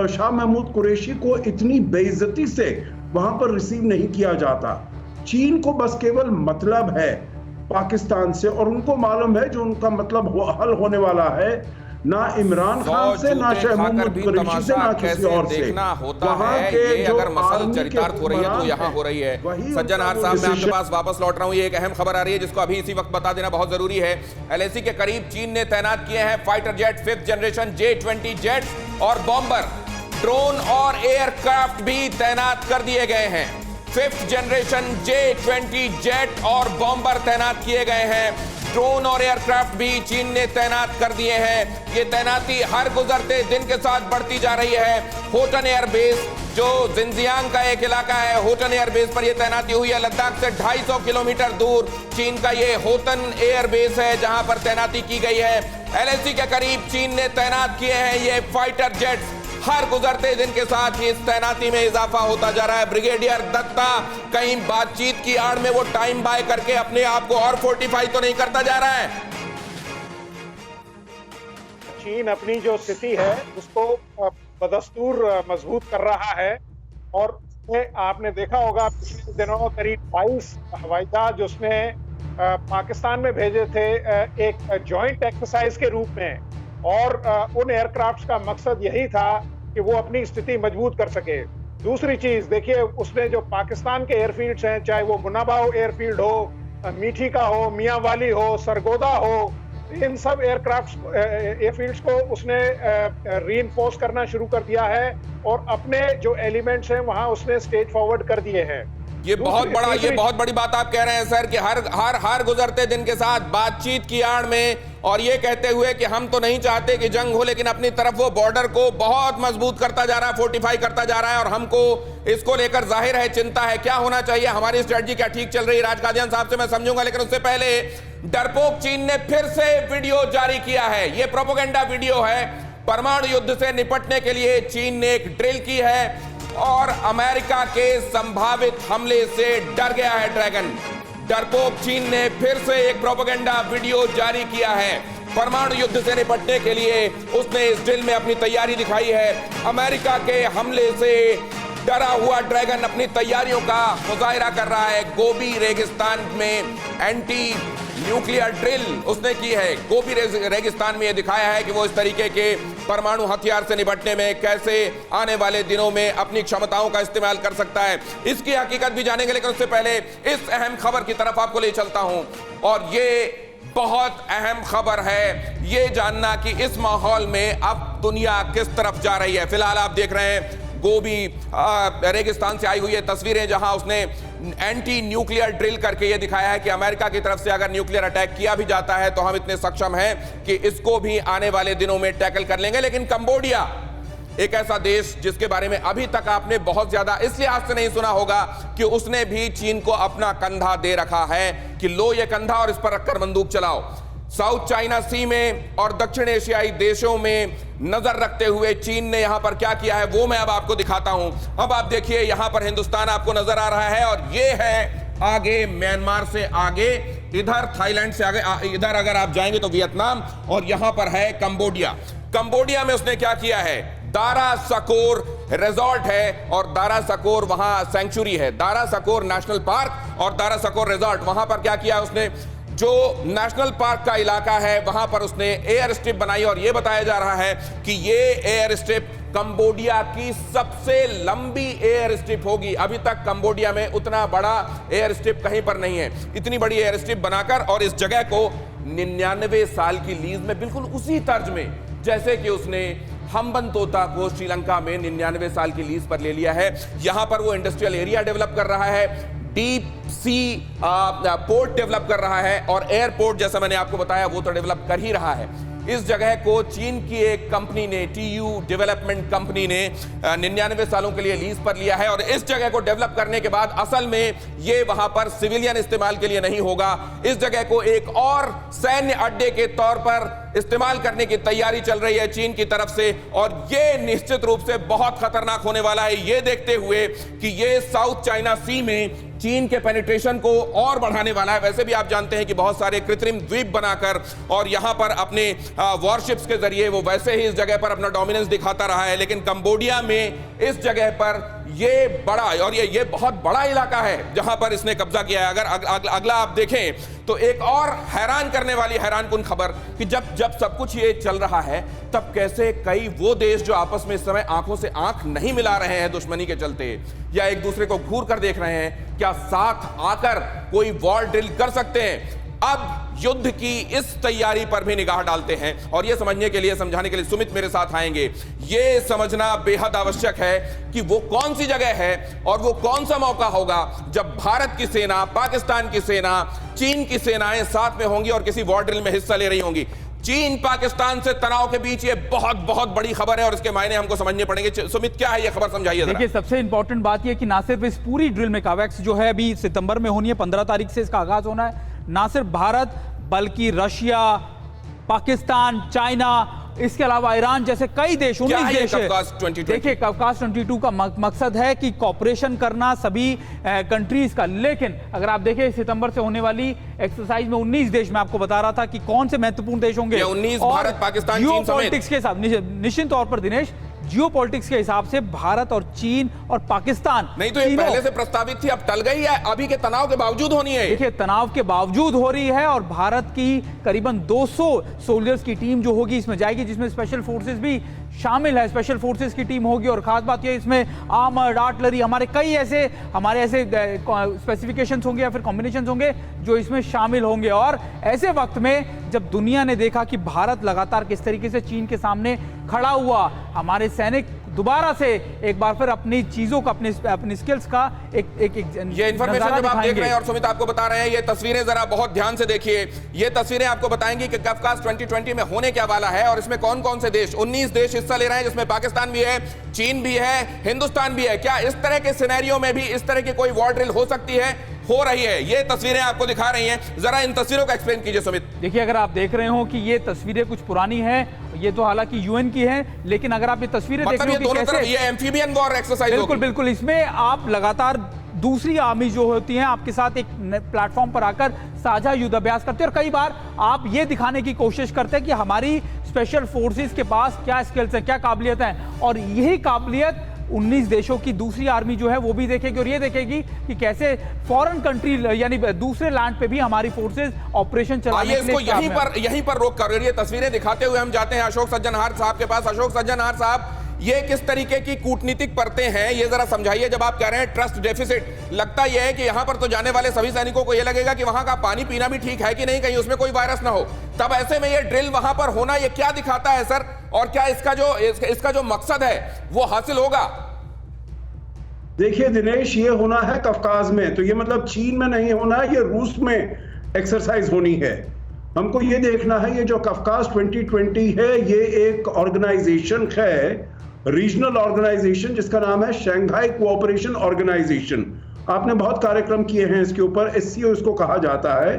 शाह महमूद कुरैशी को इतनी बेइज्जती से वहां पर रिसीव नहीं किया जाता। चीन को बस केवल मतलब है पाकिस्तान से और उनको मालूम है जो उनका मतलब हल होने वाला है, ना इमरान खान से, ना शाह महमूद कुरैशी से, ना किसी और से। देखना होता है ये अगर मसल चरितार्थ हो रही है तो यहाँ हो रही है। सज्जनहार साहब, मैं आपके पास वापस लौट रहा हूँ। ये एक अहम खबर आ रही है जिसको अभी इसी वक्त बता देना बहुत जरूरी है। LAC के करीब चीन ने तैनात किए हैं fighter jet 5th generation J-20 jet और बॉम्बर, ड्रोन और एयरक्राफ्ट भी तैनात कर दिए गए हैं। 5th जनरेशन J-20 जेट और बॉम्बर तैनात किए गए हैं। ड्रोन और एयरक्राफ्ट भी चीन ने तैनात कर दिए हैं। ये तैनाती हर गुजरते दिन के साथ बढ़ती जा रही है। होटन एयरबेस जो जिनजियांग का एक इलाका है, होटन एयरबेस पर यह तैनाती हुई है। लद्दाख से 250 किलोमीटर दूर चीन का ये होटन एयरबेस है जहां पर तैनाती की गई है। LAC के करीब चीन ने तैनात किए हैं ये फाइटर जेट्स। हर गुजरते दिन के साथ ही इस तैनाती में इजाफा होता जा रहा है। ब्रिगेडियर दत्ता कहीं बातचीत की आड़ में वो टाइम बाय करके अपने आप को और फोर्टिफाई तो नहीं करता जा रहा है? चीन अपनी जो स्थिति है उसको बदस्तूर मजबूत कर रहा है और उसमें आपने देखा होगा पिछले दिनों करीब 22 हवाई जहाज उसने पाकिस्तान में भेजे थे एक जॉइंट एक्सरसाइज के रूप में, और उन एयरक्राफ्ट्स का मकसद यही था कि वो अपनी स्थिति मजबूत कर सके। दूसरी चीज देखिए, उसने जो पाकिस्तान के एयरफील्ड्स हैं, चाहे वो मुनाबाओ एयरफील्ड हो, मीठी का हो, मियांवाली हो, सरगोदा हो, इन सब एयरफील्ड्स को उसने रीइंफोर्स करना शुरू कर दिया है और अपने जो एलिमेंट्स हैं वहां उसने स्टेज फॉरवर्ड कर दिए हैं। ये बहुत बड़ी बात आप कह रहे हैं सर कि हर गुजरते दिन के साथ बातचीत की आड़ में और ये कहते हुए कि हम तो नहीं चाहते कि जंग हो, लेकिन अपनी तरफ वो बॉर्डर को बहुत मजबूत करता जा रहा है, फोर्टिफाई करता जा रहा है और हमको इसको लेकर जाहिर है चिंता है। क्या होना चाहिए? हमारी स्ट्रेटजी क्या ठीक चल रही है? राजकादियान साहब से मैं समझूंगा, लेकिन उससे पहले डरपोक चीन ने फिर से वीडियो जारी किया है। ये प्रोपेगेंडा वीडियो है। परमाणु युद्ध से निपटने के लिए चीन ने एक ड्रिल की है और अमेरिका के संभावित हमले से डर गया है ड्रैगन। डरपोक चीन ने फिर से एक प्रोपेगेंडा वीडियो जारी किया है। परमाणु युद्ध से निपटने के लिए उसने इस ड्रिल में अपनी तैयारी दिखाई है। अमेरिका के हमले से डरा हुआ ड्रैगन अपनी तैयारियों का मुजाहिरा कर रहा है। गोबी रेगिस्तान में एंटी न्यूक्लियर ड्रिल उसने की है। गोबी रेगिस्तान में यह दिखाया है कि वो इस तरीके के परमाणु हथियार से निपटने में कैसे आने वाले दिनों में अपनी क्षमताओं का इस्तेमाल कर सकता है। इसकी हकीकत भी जानेंगे, लेकिन उससे पहले इस अहम खबर की तरफ आपको ले चलता हूं। और ये बहुत अहम खबर है, ये जानना कि इस माहौल में अब दुनिया किस तरफ जा रही है। फिलहाल आप देख रहे हैं गोबी रेगिस्तान से आई हुई है तस्वीरें, जहां उसने एंटी न्यूक्लियर ड्रिल करके यह दिखाया है कि अमेरिका की तरफ से अगर न्यूक्लियर अटैक किया भी जाता है तो हम इतने सक्षम हैं कि इसको भी आने वाले दिनों में टैकल कर लेंगे। लेकिन कंबोडिया एक ऐसा देश जिसके बारे में अभी तक आपने बहुत ज्यादा इस लिहाज से नहीं सुना होगा कि उसने भी चीन को अपना कंधा दे रखा है कि लो ये कंधा और इस पर रखकर बंदूक चलाओ। साउथ चाइना सी में और दक्षिण एशियाई देशों में नजर रखते हुए चीन ने यहां पर क्या किया है वो मैं अब आपको दिखाता हूं। अब आप देखिए, यहां पर हिंदुस्तान आपको नजर आ रहा है और ये है आगे म्यांमार से आगे, इधर थाईलैंड से आगे, इधर अगर आप जाएंगे तो वियतनाम, और यहां पर है कंबोडिया। कंबोडिया में उसने क्या किया है, दारा सकोर रिजॉर्ट है और दारा सकोर वहां सेंचुरी है, दारा सकोर नेशनल पार्क और दारा सकोर रिजॉर्ट। वहां पर क्या किया उसने, जो नेशनल पार्क का इलाका है वहां पर उसने एयर स्ट्रिप बनाई और यह बताया जा रहा है कि यह एयर स्ट्रिप कंबोडिया की सबसे लंबी एयर स्ट्रिप होगी। अभी तक कंबोडिया में उतना बड़ा एयर स्ट्रिप कहीं पर नहीं है। इतनी बड़ी एयर स्ट्रिप बनाकर और इस जगह को 99 साल की लीज में, बिल्कुल उसी तर्ज में जैसे कि उसने हम्बनतोता को श्रीलंका में 99 साल की लीज पर ले लिया है। यहां पर वो इंडस्ट्रियल एरिया डेवलप कर रहा है, डीप सी पोर्ट डेवलप कर रहा है और एयरपोर्ट जैसा मैंने आपको बताया वो तो डेवलप कर ही रहा है। इस जगह को चीन की एक कंपनी ने, टीयू डेवलपमेंट कंपनी ने 99 सालों के लिए लीज पर लिया है और इस जगह को डेवलप करने के बाद असल में ये वहां पर सिविलियन इस्तेमाल के लिए नहीं होगा। इस जगह को एक और सैन्य अड्डे के तौर पर इस्तेमाल करने की तैयारी चल रही है चीन की तरफ से और ये निश्चित रूप से बहुत खतरनाक होने वाला है, ये देखते हुए कि ये साउथ चाइना सी में चीन के पेनिट्रेशन को और बढ़ाने वाला है। वैसे भी आप जानते हैं कि बहुत सारे कृत्रिम द्वीप बनाकर और यहां पर अपने वॉरशिप्स के जरिए वो वैसे ही इस जगह पर अपना डोमिनेंस दिखाता रहा है। लेकिन कंबोडिया में इस जगह पर ये बड़ा और ये बहुत बड़ा इलाका है जहां पर इसने कब्जा किया है। अगर अगला आप देखें तो एक और हैरान करने वाली, हैरानकुन खबर कि जब सब कुछ ये चल रहा है तब कैसे कई वो देश जो आपस में इस समय आंखों से आंख नहीं मिला रहे हैं दुश्मनी के चलते या एक दूसरे को घूर कर देख रहे हैं, क्या साथ आकर कोई वॉर ड्रिल कर सकते हैं। अब युद्ध की इस तैयारी पर भी निगाह डालते हैं और यह समझने के लिए, समझाने के लिए सुमित मेरे साथ आएंगे। यह समझना बेहद आवश्यक है कि वो कौन सी जगह है और वो कौन सा मौका होगा जब भारत की सेना, पाकिस्तान की सेना, चीन की सेनाएं साथ में होंगी और किसी वॉर ड्रिल में हिस्सा ले रही होंगी। चीन पाकिस्तान से तनाव के बीच ये बहुत बड़ी खबर है और इसके मायने हमको समझने पड़ेंगे। सुमित, क्या है ये खबर, समझाइए। देखिए, सबसे इंपॉर्टेंट बात ये कि ना सिर्फ इस पूरी ड्रिल में कावैक्स जो है अभी सितंबर में होनी है, 15 तारीख से इसका आगाज होना है, ना सिर्फ भारत बल्कि रशिया, पाकिस्तान, चाइना, इसके अलावा ईरान जैसे कई देश, 19 देश है। देखिए, कवकास 22 का मकसद है कि कॉपरेशन करना सभी कंट्रीज का। लेकिन अगर आप देखें सितंबर से होने वाली एक्सरसाइज में 19 देश, मैं आपको बता रहा था कि कौन से महत्वपूर्ण देश होंगे। 19 भारत, पाकिस्तान, चीन समेत। जियोपॉलिटिक्स के साथ निश्चित तौर पर दिनेश, जियोपॉलिटिक्स के हिसाब से भारत और चीन और पाकिस्तान, नहीं तो ये पहले से प्रस्तावित थी, अब टल गई है, अभी के तनाव के बावजूद होनी है। देखिए, तनाव के बावजूद हो रही है और भारत की करीबन 200 सोल्जर्स की टीम जो होगी इसमें जाएगी, जिसमें स्पेशल फोर्सेस भी शामिल है। स्पेशल फोर्सेस की टीम होगी और खास बात यह इसमें आर्मर्ड, आर्टिलरी, हमारे ऐसे स्पेसिफिकेशंस होंगे या फिर कॉम्बिनेशंस होंगे जो इसमें शामिल होंगे। और ऐसे वक्त में जब दुनिया ने देखा कि भारत लगातार किस तरीके से चीन के सामने खड़ा हुआ, हमारे सैनिक दोबारा से एक बार फिर अपनी चीजों का, अपनी स्किल्स का एक ये इंफॉर्मेशन जब आप देख रहे हैं और सुमित आपको बता रहे हैं, ये तस्वीरें जरा बहुत ध्यान से देखिए। ये तस्वीरें आपको बताएंगी कि कवकास 2020 में होने क्या वाला है और इसमें कौन कौन से देश, 19 देश हिस्सा ले रहे हैं, जिसमें पाकिस्तान भी है, चीन भी है, हिंदुस्तान भी है। क्या इस तरह के सिनेरियो में भी इस तरह की कोई वॉर ड्रिल हो सकती है? हो रही है। ये तस्वीरें आपको दिखा रही हैं, जरा इन तस्वीरों का एक्सप्लेन कीजिए सुमित। देखिए, अगर आप देख रहे हो कि ये तस्वीरें कुछ पुरानी हैं, ये तो हालांकि यूएन की हैं, लेकिन अगर आप ये तस्वीरें देख रहे हो कि कैसे ये एम्फीबियन वॉर एक्सरसाइज, बिल्कुल इसमें आप लगातार दूसरी आर्मी जो होती हैं आपके साथ एक प्लेटफॉर्म पर आकर साझा युद्ध अभ्यास करते हैं और कई बार आप ये दिखाने की कोशिश करते हैं कि हमारी स्पेशल फोर्सेस के पास क्या स्किल्स हैं, क्या काबिलियत हैं, और यही काबिलियत 19 देशों की दूसरी आर्मी जो है वो भी देखेगी और ये देखेगी कि कैसे फॉरेन कंट्री यानी दूसरे लैंड पे भी हमारी फोर्सेस ऑपरेशन चलाने के लिए यहीं पर रोक कर ये तस्वीरें दिखाते हुए हम जाते हैं अशोक सज्जनहार साहब के पास। अशोक सज्जनहार साहब, ये किस तरीके की कूटनीतिक परतें हैं, ये जरा समझाइए। जब आप कह रहे हैं ट्रस्ट डेफिसिट, लगता यह है कि यहां पर तो जाने वाले सभी सैनिकों को यह लगेगा कि वहां का पानी पीना भी ठीक है कि नहीं, कहीं उसमें कोई वायरस ना हो। तब ऐसे में ये ड्रिल वहां पर होना, ये क्या दिखाता है सर? और क्या इसका जो मकसद है वो हासिल होगा? देखिए दिनेश, ये होना है कफकाज में, तो ये मतलब चीन में नहीं होना है, ये रूस में एक्सरसाइज होनी है। हमको ये देखना है, ये जो कफकाज 2020 है, ये एक ऑर्गेनाइजेशन है, रीजनल ऑर्गेनाइजेशन, जिसका नाम है शंघाई कोऑपरेशन ऑर्गेनाइजेशन। आपने बहुत कार्यक्रम किए हैं इसके ऊपर, SCO इसको कहा जाता है।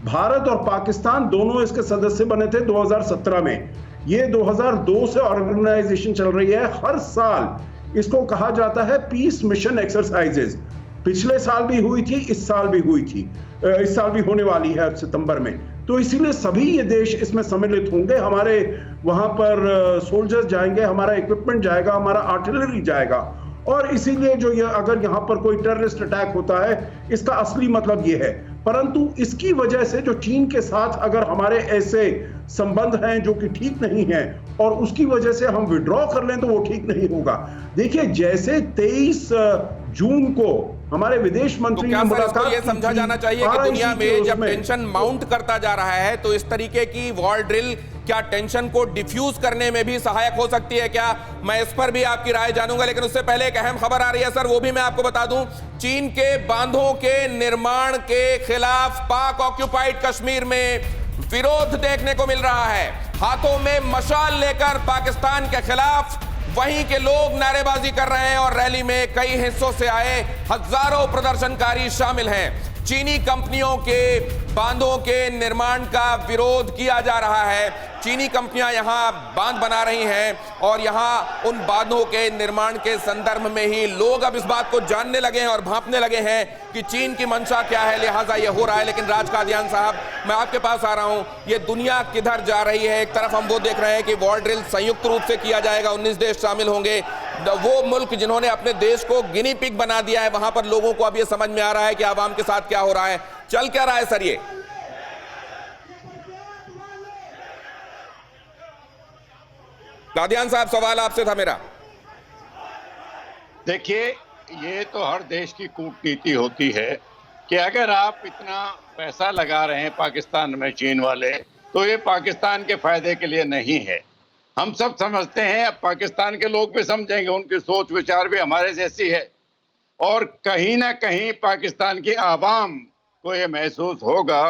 भारत और पाकिस्तान दोनों इसके सदस्य बने थे 2017 में। ये 2002 से ऑर्गेनाइजेशन चल रही है। हर साल इसको कहा जाता है पीस मिशन एक्सरसाइजेज। पिछले साल भी हुई थी, इस साल भी हुई थी, इस साल भी होने वाली है सितंबर में। तो इसीलिए सभी ये देश इसमें सम्मिलित होंगे। हमारे वहां पर सोल्जर्स जाएंगे, हमारा इक्विपमेंट जाएगा, हमारा आर्टिलरी जाएगा। और इसीलिए जो ये अगर यहाँ पर कोई टेररिस्ट अटैक होता है, इसका असली मतलब ये है। परंतु इसकी वजह से जो चीन के साथ अगर हमारे ऐसे संबंध हैं जो कि ठीक नहीं है, और उसकी वजह से हम विड्रॉ कर लें तो वो ठीक नहीं होगा। देखिए, जैसे 23 जून को हमारे विदेश मंत्री तो ने मुलाकात ये समझा जाना चाहिए कि दुनिया में जब टेंशन माउंट करता जा रहा है तो इस तरीके की वॉर ड्रिल क्या टेंशन को डिफ्यूज करने में भी सहायक हो सकती है क्या? मैं इस पर भी आपकी राय जानूंगा, लेकिन उससे पहले एक अहम खबर आ रही है सर, वो भी मैं आपको बता दूं। चीन के बांधों के निर्माण के खिलाफ पाक ऑक्यूपाइड कश्मीर में विरोध देखने को मिल रहा है। हाथों में मशाल लेकर पाकिस्तान के खिलाफ वहीं के लोग नारेबाजी कर रहे हैं और रैली में कई हिस्सों से आए हजारों प्रदर्शनकारी शामिल हैं। चीनी कंपनियों के बांधों के निर्माण का विरोध किया जा रहा है। चीनी कंपनियां यहां बांध बना रही हैं और यहां उन बांधों के निर्माण के संदर्भ में ही लोग अब इस बात को जानने लगे हैं और भांपने लगे हैं कि चीन की मंशा क्या है, लिहाजा ये हो रहा है। लेकिन राज कादियान साहब, मैं आपके पास आ रहा हूं, ये दुनिया किधर जा रही है? एक तरफ हम वो देख रहे हैं कि वॉर ड्रिल संयुक्त रूप से किया जाएगा, 19 देश शामिल होंगे। वो मुल्क जिन्होंने अपने देश को गिनी पिग बना दिया है, वहां पर लोगों को अब ये समझ में आ रहा है कि आवाम के साथ क्या हो रहा है, चल क्या रहा है सर। ये कादियान साहब, सवाल आपसे था मेरा। देखिए, ये तो हर देश की कूटनीति होती है कि अगर आप इतना पैसा लगा रहे हैं पाकिस्तान में चीन वाले, तो ये पाकिस्तान के फायदे के लिए नहीं है। हम सब समझते हैं, अब पाकिस्तान के लोग भी समझेंगे, उनकी सोच विचार भी हमारे जैसी है। और कहीं ना कहीं पाकिस्तान की आवाम को ये महसूस होगा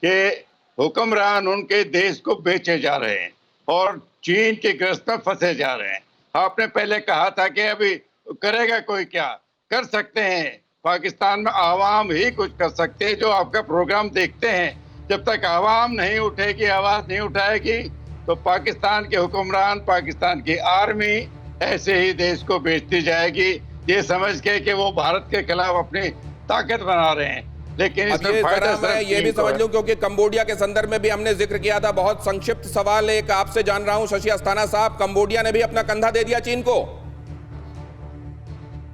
कि हुक्मरान उनके देश को बेचे जा रहे हैं और चीन के ग्रस्त में फंसे जा रहे हैं। आपने पहले कहा था कि अभी करेगा कोई, क्या कर सकते हैं? पाकिस्तान में आवाम ही कुछ कर सकते हैं। जो आपका प्रोग्राम देखते हैं, जब तक आवाम नहीं उठेगी, आवाज नहीं उठाएगी, तो पाकिस्तान के हुक्मरान, पाकिस्तान की आर्मी ऐसे ही देश को बेचती जाएगी, ये समझ के कि वो भारत के खिलाफ अपनी ताकत बना रहे हैं। लेकिन इसमें फायदा मैं ये भी समझ लूं, क्योंकि कंबोडिया के संदर्भ में भी हमने जिक्र किया था। बहुत संक्षिप्त सवाल एक आपसे जान रहा हूं शशि अस्थाना साहब, कंबोडिया ने भी अपना कंधा दे दिया चीन को।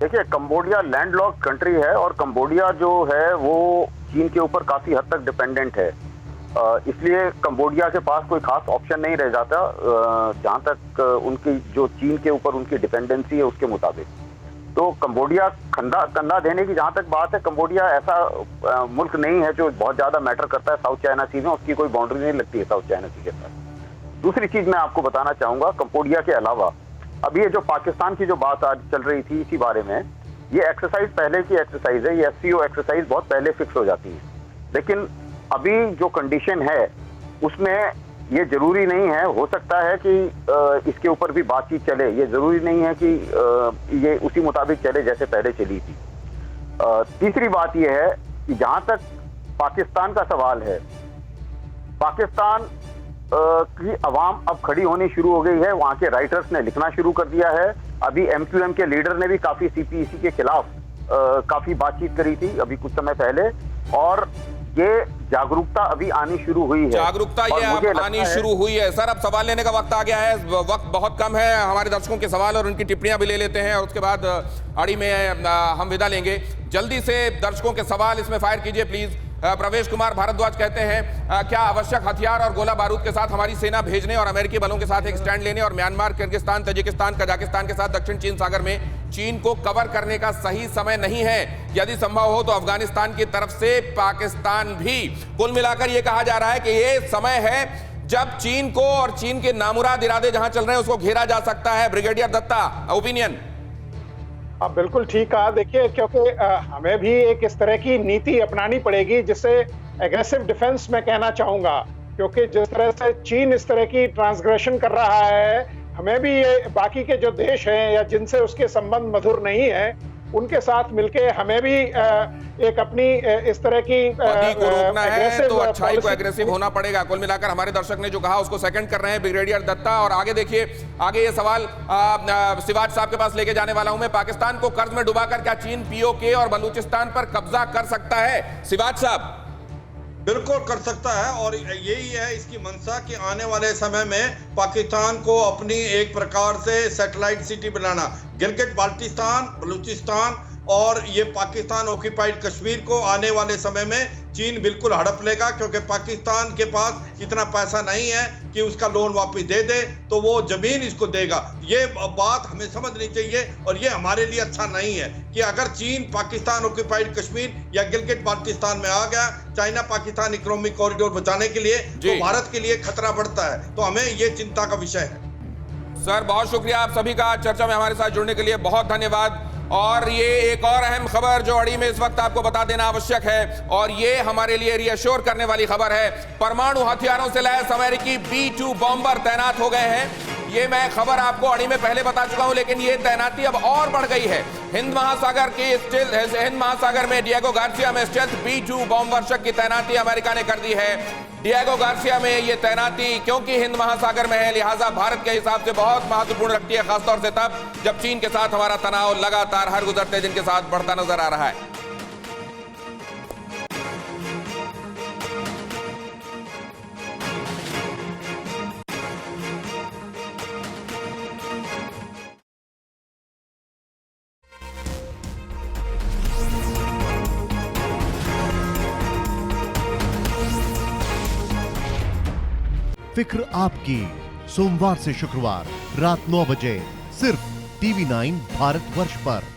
देखिए, कंबोडिया लैंडलॉक्ड कंट्री है और कंबोडिया जो है वो चीन के ऊपर काफी हद तक डिपेंडेंट है। इसलिए कंबोडिया के पास कोई खास ऑप्शन नहीं रह जाता जहां तक उनकी जो चीन के ऊपर उनकी डिपेंडेंसी है उसके मुताबिक। तो कंबोडिया कंधा देने की जहां तक बात है, कंबोडिया ऐसा मुल्क नहीं है जो बहुत ज्यादा मैटर करता है साउथ चाइना सी में, उसकी कोई बाउंड्री नहीं लगती है साउथ चाइना सी के साथ। दूसरी चीज मैं आपको बताना चाहूंगा, कंबोडिया के अलावा अभी ये जो पाकिस्तान की जो बात आज चल रही थी इसी बारे में, ये एक्सरसाइज पहले की एक्सरसाइज है, ये SCO एक्सरसाइज बहुत पहले फिक्स हो जाती है। लेकिन अभी जो कंडीशन है उसमें ये जरूरी नहीं है, हो सकता है कि इसके ऊपर भी बातचीत चले, ये जरूरी नहीं है कि ये उसी मुताबिक चले जैसे पहले चली थी। तीसरी बात ये है कि जहां तक पाकिस्तान का सवाल है, पाकिस्तान की आवाम अब खड़ी होनी शुरू हो गई है, वहां के राइटर्स ने लिखना शुरू कर दिया है। अभी MQM के लीडर ने भी काफी CPEC के खिलाफ काफी बातचीत करी थी अभी कुछ समय पहले, और ये जागरूकता अभी आनी शुरू हुई है। जागरूकता ये आनी शुरू हुई है। सर, अब सवाल लेने का वक्त आ गया है, वक्त बहुत कम है। हमारे दर्शकों के सवाल और उनकी टिप्पणियां भी ले लेते हैं और उसके बाद अड़ी में हम विदा लेंगे। जल्दी से दर्शकों के सवाल इसमें फायर कीजिए प्लीज। प्रवेश कुमार भारद्वाज कहते हैं, क्या आवश्यक हथियार और गोला बारूद के साथ हमारी सेना भेजने और अमेरिकी बलों के साथ एक स्टैंड लेने और म्यांमार, किर्गिस्तान, तजिकिस्तान, कजाकिस्तान के साथ दक्षिण चीन सागर में चीन को कवर करने का सही समय नहीं है? यदि संभव हो तो अफगानिस्तान की तरफ से पाकिस्तान भी। कुल मिलाकर यह कहा जा रहा है कि ये समय है जब चीन को और चीन के नामुराद इरादे जहां चल रहे हैं उसको घेरा जा सकता है। Brigadier Datta, opinion. आप बिल्कुल ठीक कहा। देखिए, क्योंकि हमें भी एक इस तरह की नीति अपनानी पड़ेगी जिससे एग्रेसिव डिफेंस मैं कहना चाहूंगा, क्योंकि जिस तरह से चीन इस तरह की ट्रांसग्रेशन कर रहा है, हमें भी ये बाकी के जो देश हैं या जिनसे उसके संबंध मधुर नहीं है उनके साथ मिलके हमें भी एक अपनी इस तरह की बदी को रोकना है aggressive तो अच्छाई को policy- एग्रेसिव होना पड़ेगा। कुल मिलाकर हमारे दर्शक ने जो कहा उसको सेकंड कर रहे हैं ब्रिगेडियर दत्ता। और आगे देखिए, आगे ये सवाल सिवाज साहब के पास लेके जाने वाला हूं मैं। पाकिस्तान को कर्ज में डुबाकर क्या चीन पीओके और बलूचिस्तान पर कब्जा कर सकता है? सिवाज साहब। बिल्कुल कर सकता है, और यही है इसकी मंशा कि आने वाले समय में पाकिस्तान को अपनी एक प्रकार से सैटेलाइट सिटी बनाना, गिलगित बाल्टिस्तान, बलूचिस्तान और ये पाकिस्तान ऑक्यूपाइड कश्मीर को आने वाले समय में चीन बिल्कुल हड़प लेगा, क्योंकि पाकिस्तान के पास इतना पैसा नहीं है कि उसका लोन वापस दे दे तो वो जमीन इसको देगा। ये बात हमें समझनी चाहिए, और ये हमारे लिए अच्छा नहीं है कि अगर चीन पाकिस्तान ऑक्यूपाइड कश्मीर या गिलगित बाल्टिस्तान में आ गया चाइना पाकिस्तान इकोनॉमिक कॉरिडोर बचाने के लिए, तो भारत के लिए खतरा बढ़ता है। तो हमें ये चिंता का विषय है। सर बहुत शुक्रिया आप सभी का चर्चा में हमारे साथ जुड़ने के लिए, बहुत धन्यवाद। और ये एक और अहम खबर जो अड़ी में इस वक्त आपको बता देना आवश्यक है, और ये हमारे लिए रिएश्योर करने वाली खबर है। परमाणु हथियारों से लैस अमेरिकी B-2 बॉम्बर तैनात हो गए हैं। ये मैं खबर आपको अड़ी में पहले बता चुका हूं, लेकिन ये तैनाती अब और बढ़ गई है। हिंद महासागर में डिएगो गार्सिया में स्टेल्थ B-2 बॉम्ब वर्षक की तैनाती अमेरिका ने कर दी है। डिएगो गार्सिया में ये तैनाती क्योंकि हिंद महासागर में है, लिहाजा भारत के हिसाब से बहुत महत्वपूर्ण रखती है, खासतौर से तब जब चीन के साथ हमारा तनाव लगातार हर गुजरते दिन के साथ बढ़ता नजर आ रहा है। फिक्र आपकी, सोमवार से शुक्रवार रात 9 बजे सिर्फ TV9 भारतवर्ष पर।